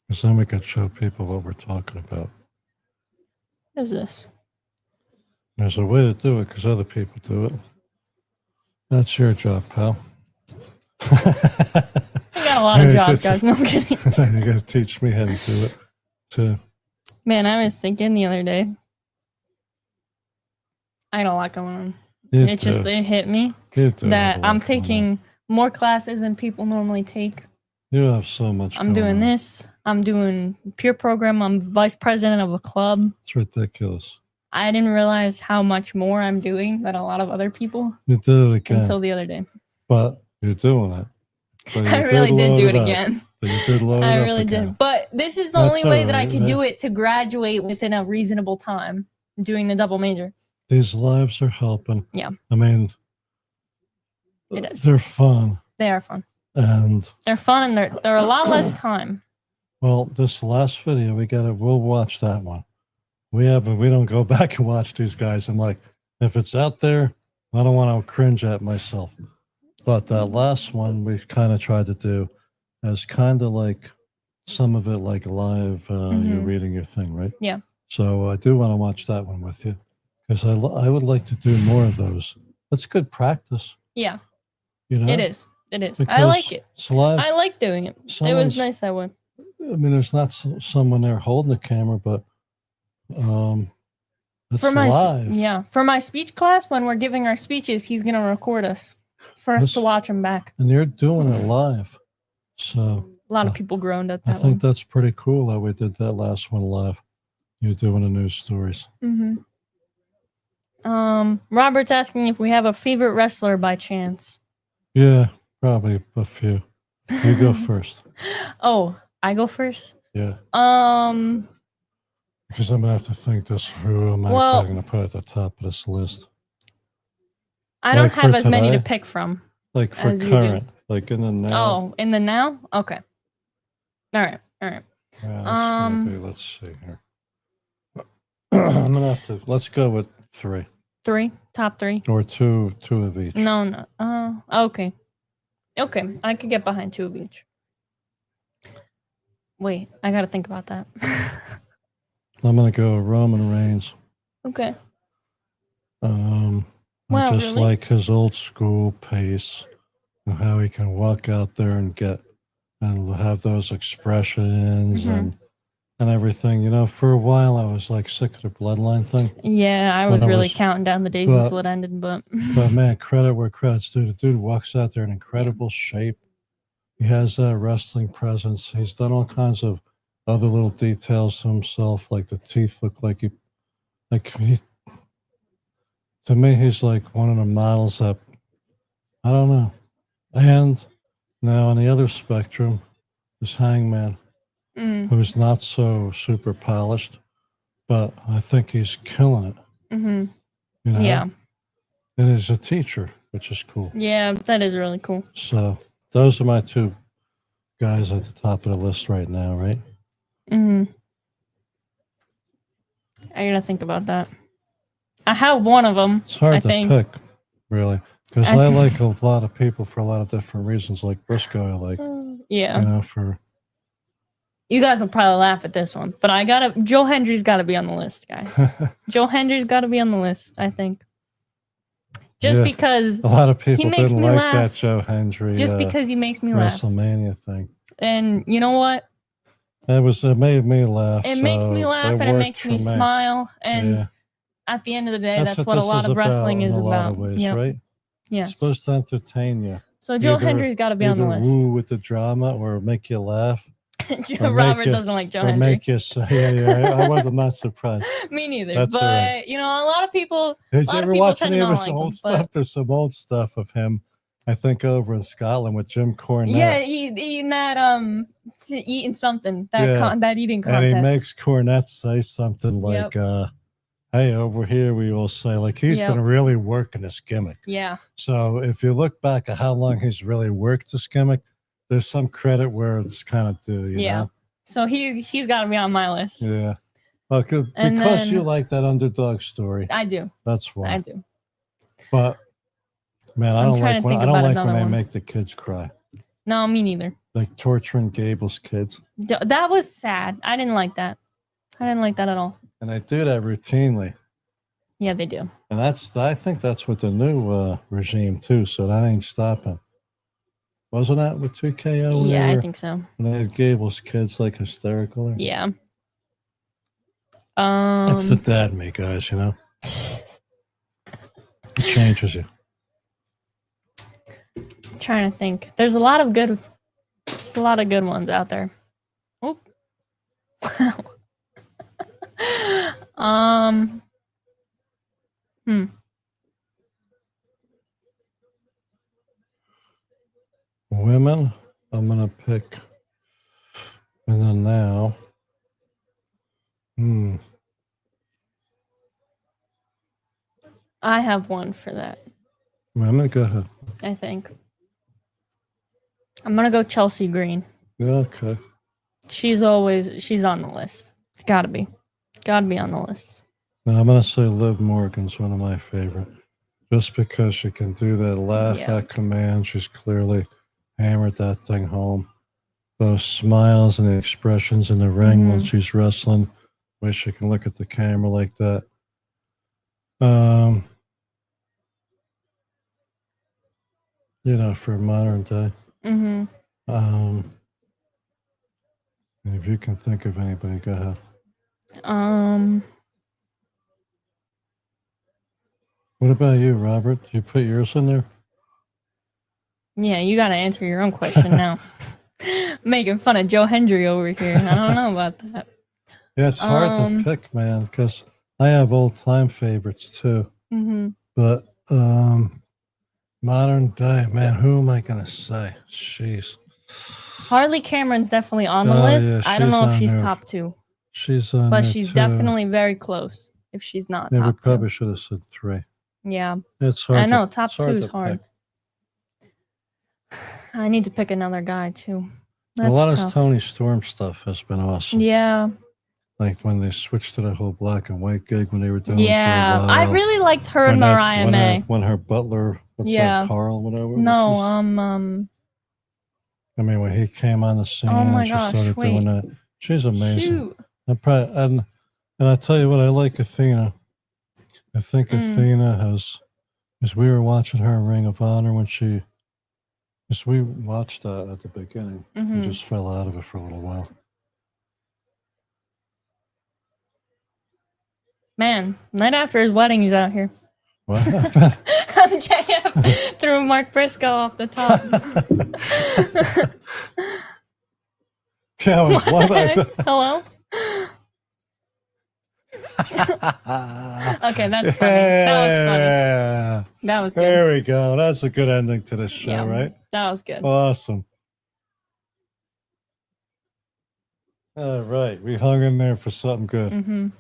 Because then we could show people what we're talking about. What is this? There's a way to do it because other people do it. That's your job, pal. I got a lot of jobs, guys. No, I'm kidding. You got to teach me how to do it, too. Man, I was thinking the other day. I had a lot going on. It hit me that I'm taking more classes than people normally take. You have so much. I'm doing this. I'm doing peer program. I'm vice president of a club. It's ridiculous. I didn't realize how much more I'm doing than a lot of other people. You did it again. Until the other day. But you're doing it. I really did do it again. But you did load I it up really again. did. But this is the only way that I could do it to graduate within a reasonable time, doing the double major. These lives are helping. Yeah. I mean, it is. They're fun. They are fun. And they're fun, and they're a lot less time. Well, this last video we'll watch that one. We don't go back and watch these guys. I'm like, if it's out there, I don't want to cringe at myself. But that last one we kind of tried to do as kind of like some of it like live. You're reading your thing, right? Yeah. So I do want to watch that one with you because I would like to do more of those. That's good practice. Yeah. You know, It is. It is. I because like it. it's live. I like doing it. It was Someone's- nice that way. I mean, there's not someone there holding the camera, but it's For my live. for my speech class, when we're giving our speeches, he's gonna record us for us to watch them back. And you're doing it live, so A lot of people groaned at I that think one. that's pretty cool that we did that last one live. You're doing the news stories. Robert's asking if we have a favorite wrestler by chance. Yeah, probably a few. You go first. Oh, I go first. Yeah. Because I'm gonna have to think this. Who am I gonna put at the top of this list? I don't have as many to pick from. Like for current, like in the now. Oh, in the now? Okay. All right. Yeah, it's gonna be, let's see here. I'm gonna have to. Let's go with 3. 3, top 3, or 2 of each. No. Okay. Okay, I could get behind 2 of each. Wait, I gotta think about that. I'm gonna go Roman Reigns. Okay. I just like his old school pace and how he can walk out there and have those expressions and everything. You know, for a while I was like sick of the bloodline thing. Yeah, I was really counting down the days until it ended, but man, credit where credit's due. The dude walks out there in incredible shape. He has that wrestling presence. He's done all kinds of other little details to himself, like the teeth look like to me, he's like one of the models that, I don't know. And now on the other spectrum is Hangman, who's not so super polished, but I think he's killing it. You know? Yeah. And he's a teacher, which is cool. Yeah, that is really cool. So those are my 2 guys at the top of the list right now, right? I gotta think about that. I have one of them. It's hard to pick, really, because I like a lot of people for a lot of different reasons. Like Briscoe, I like. Yeah. You know, for. You guys will probably laugh at this one, but Joe Hendry's got to be on the list, guys. Joe Hendry's got to be on the list, I think. Just because a lot of people didn't like laugh. That Joe Hendry. Just because he makes me laugh. WrestleMania thing. And you know what? It made me laugh. It makes me laugh and it makes me smile. And at the end of the day, that's what a lot of wrestling is about. In a lot of ways, right? Yeah. It's supposed to entertain you. So Joe Hendry's got to be on the list. Woo with the drama or make you laugh. Robert doesn't like Joe Hendry. Make you say, I'm not surprised. Me neither. That's but, you know, a lot of people. Did you ever watch any of his old stuff? There's some old stuff of him, I think, over in Scotland with Jim Cornette. Yeah, eating that, eating something, that eating contest. And he makes Cornette say something like, hey, over here, we all say, like, he's been really working this gimmick. Yeah. So if you look back at how long he's really worked this gimmick, there's some credit where it's kind of due, you know? So he's got to be on my list. Yeah. Well, because you like that underdog story. I do. That's why. I do. But, man, I don't like when they make the kids cry. No, me neither. Like torturing Gable's kids. That was sad. I didn't like that. I didn't like that at all. And they do that routinely. Yeah, they do. And I think that's with the new regime, too, so that ain't stopping. Wasn't that with 2KO? Yeah, I think so. And they had Gable's kids like hysterical. Yeah. That's the dad me, guys, you know? It changes you. I'm trying to think. There's a lot of good ones out there. Oh. Women, I'm gonna pick, and then now, I have one for that. Women, go ahead. I think I'm gonna go Chelsea Green. Yeah, okay. She's on the list. Gotta be on the list. Now, I'm gonna say Liv Morgan's one of my favorite. Just because she can do that laugh Yeah. at command, she's clearly hammered that thing home. Those smiles and the expressions in the ring while she's wrestling. Wish she can look at the camera like that. You know, for modern day. If you can think of anybody, go ahead. What about you, Robert? You put yours in there? Yeah, you got to answer your own question now. Making fun of Joe Hendry over here. I don't know about that. Yeah, it's hard to pick, man, because I have old-time favorites too. But modern day, man, who am I going to say? Jeez. Harley Cameron's definitely on the list. Yeah, I don't know if she's there. top 2. She's on but there she's too. definitely very close if she's not Yeah, top we 2. probably should have said 3. Yeah. It's hard. I know, top 2 is to hard. pick. I need to pick another guy too. A lot of Tony Storm stuff has been awesome. Yeah. Like when they switched to the whole black and white gig when they were doing it for a while. I really liked her and Mariah May. When her butler, that, Carl, whatever. No, I mean, when he came on the scene and she started doing that, she's amazing. And I tell you what, I like Athena. I think Athena has, as we were watching her in Ring of Honor when she, as we watched that at the beginning, we just fell out of it for a little while. Man, night after his wedding, he's out here. What happened? MJF threw Mark Briscoe off the top. Yeah, was one Hello? Okay, that's funny. That was funny. That was good. There we go. That's a good ending to this show, right? That was good. Awesome. All right. We hung in there for something good.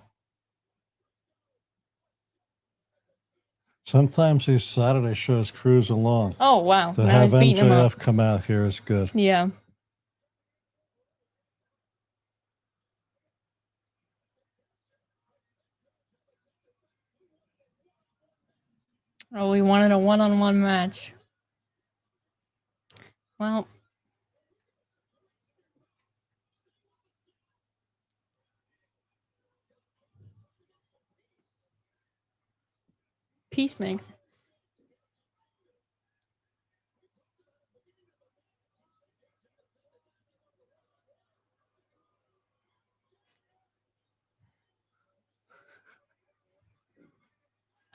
Sometimes these Saturday shows cruise along. Oh, wow. To have MJF come out here is good. Yeah. Oh, we wanted a one-on-one match. Well. Peacemaker.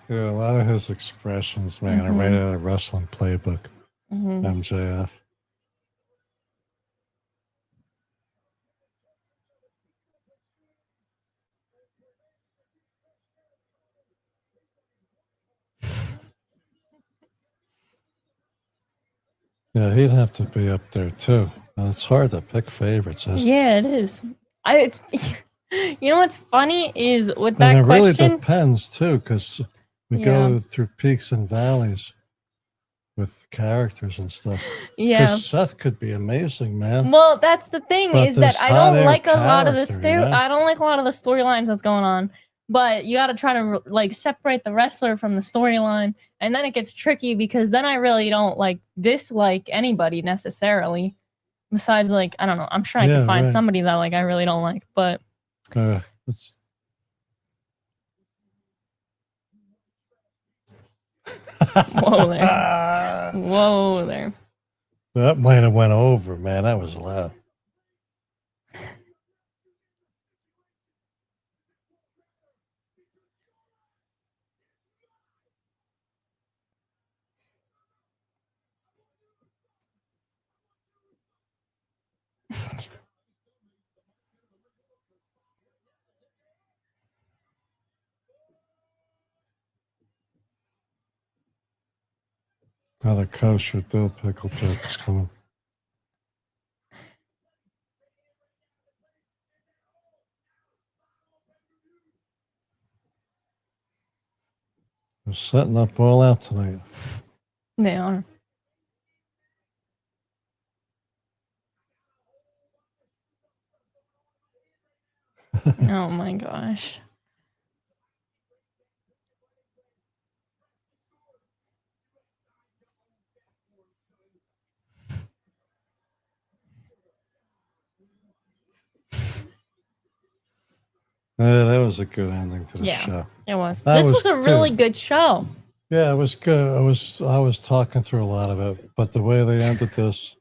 Dude, a lot of his expressions, man, are right out of wrestling playbook. MJF. Yeah, he'd have to be up there too. It's hard to pick favorites. Yeah, it is. It's you know what's funny is with that question. It question. Really depends too, because we go through peaks and valleys with characters and stuff. Yeah, because Seth could be amazing, man. Well, that's the thing is that I don't like a lot of the I don't like a lot of the storylines that's going on. But you got to try to like separate the wrestler from the storyline, and then it gets tricky because then I really don't like dislike anybody necessarily. Besides, like I don't know, I'm trying to find somebody that like I really don't like, but. Whoa there! Whoa there! That might have went over, man. That was loud. Another kosher dill pickle joke is coming. They're setting up all out tonight. They are. Oh my gosh. Yeah, that was a good ending to the Yeah. show. It was. That This was was a really good show. Yeah, it was good. I was talking through a lot of it, but the way they ended this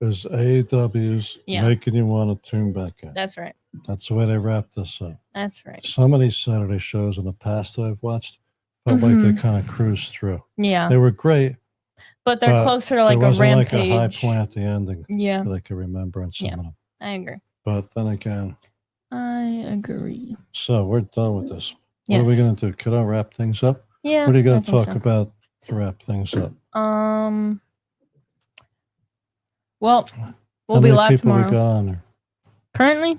is AEW's Yeah. making you want to tune back in. That's right. That's the way they wrapped this up. That's right. Some of these Saturday shows in the past that I've watched felt like they kind of cruised through. Yeah. They were great, but they're closer to like there a wasn't rampage. like a high point at the ending. Yeah. That I can remember in some of them. I agree. But then again, I agree. So we're done with this. Yes. What are we going to do? Can I wrap things up? Yeah. What are you going to talk about to wrap things up? Well, we'll be live tomorrow. We got on there? Currently?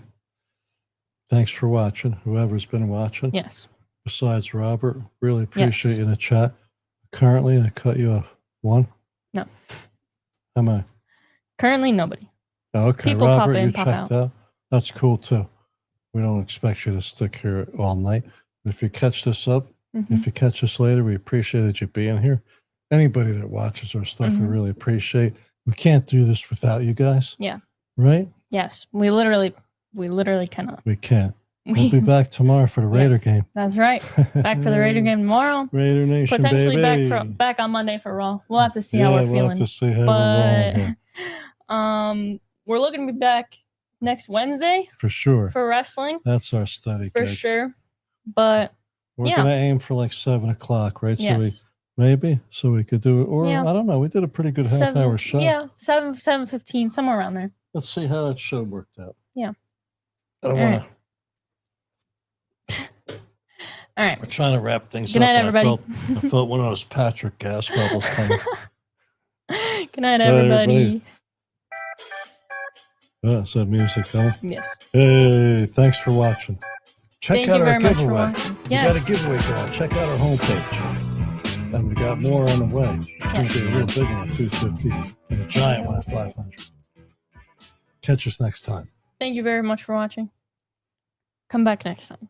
Thanks for watching. Whoever's been watching. Yes. Besides Robert, really appreciate you in the chat. Currently, I cut you off. One? No. Am I? Currently, nobody. Okay, People Robert, pop in, you pop checked out. That's cool too. We don't expect you to stick here all night. If you catch this up, if you catch us later, we appreciate you being here. Anybody that watches our stuff, we really appreciate. We can't do this without you guys. Yeah. Right? Yes. We literally cannot. We can't. We'll be back tomorrow for the Raider game. That's right. Back for the Raider game tomorrow. Raider Nation, potentially baby. back on Monday for Raw. We'll have to see how we're feeling. We'll have to see how we're rolling. We're looking to be back next Wednesday. For sure. For wrestling. That's our study. For sure. But we're gonna aim for like 7 o'clock, right? Yes. So we could do it, or I don't know. We did a pretty good half-hour show. Yeah, 7:15, somewhere around there. Let's see how that show worked out. Yeah. I don't want to. All right. We're trying to wrap things up. Good night, everybody. I felt one of those Patrick gas bubbles coming. Good night, everybody. Is that music coming? Yes. Hey, thanks for watching. Check out our giveaway. Yes. We got a giveaway going. Check out our homepage. And we got more on the way. It's going to be a real big one at 250 and a giant one at 500. Catch us next time. Thank you very much for watching. Come back next time.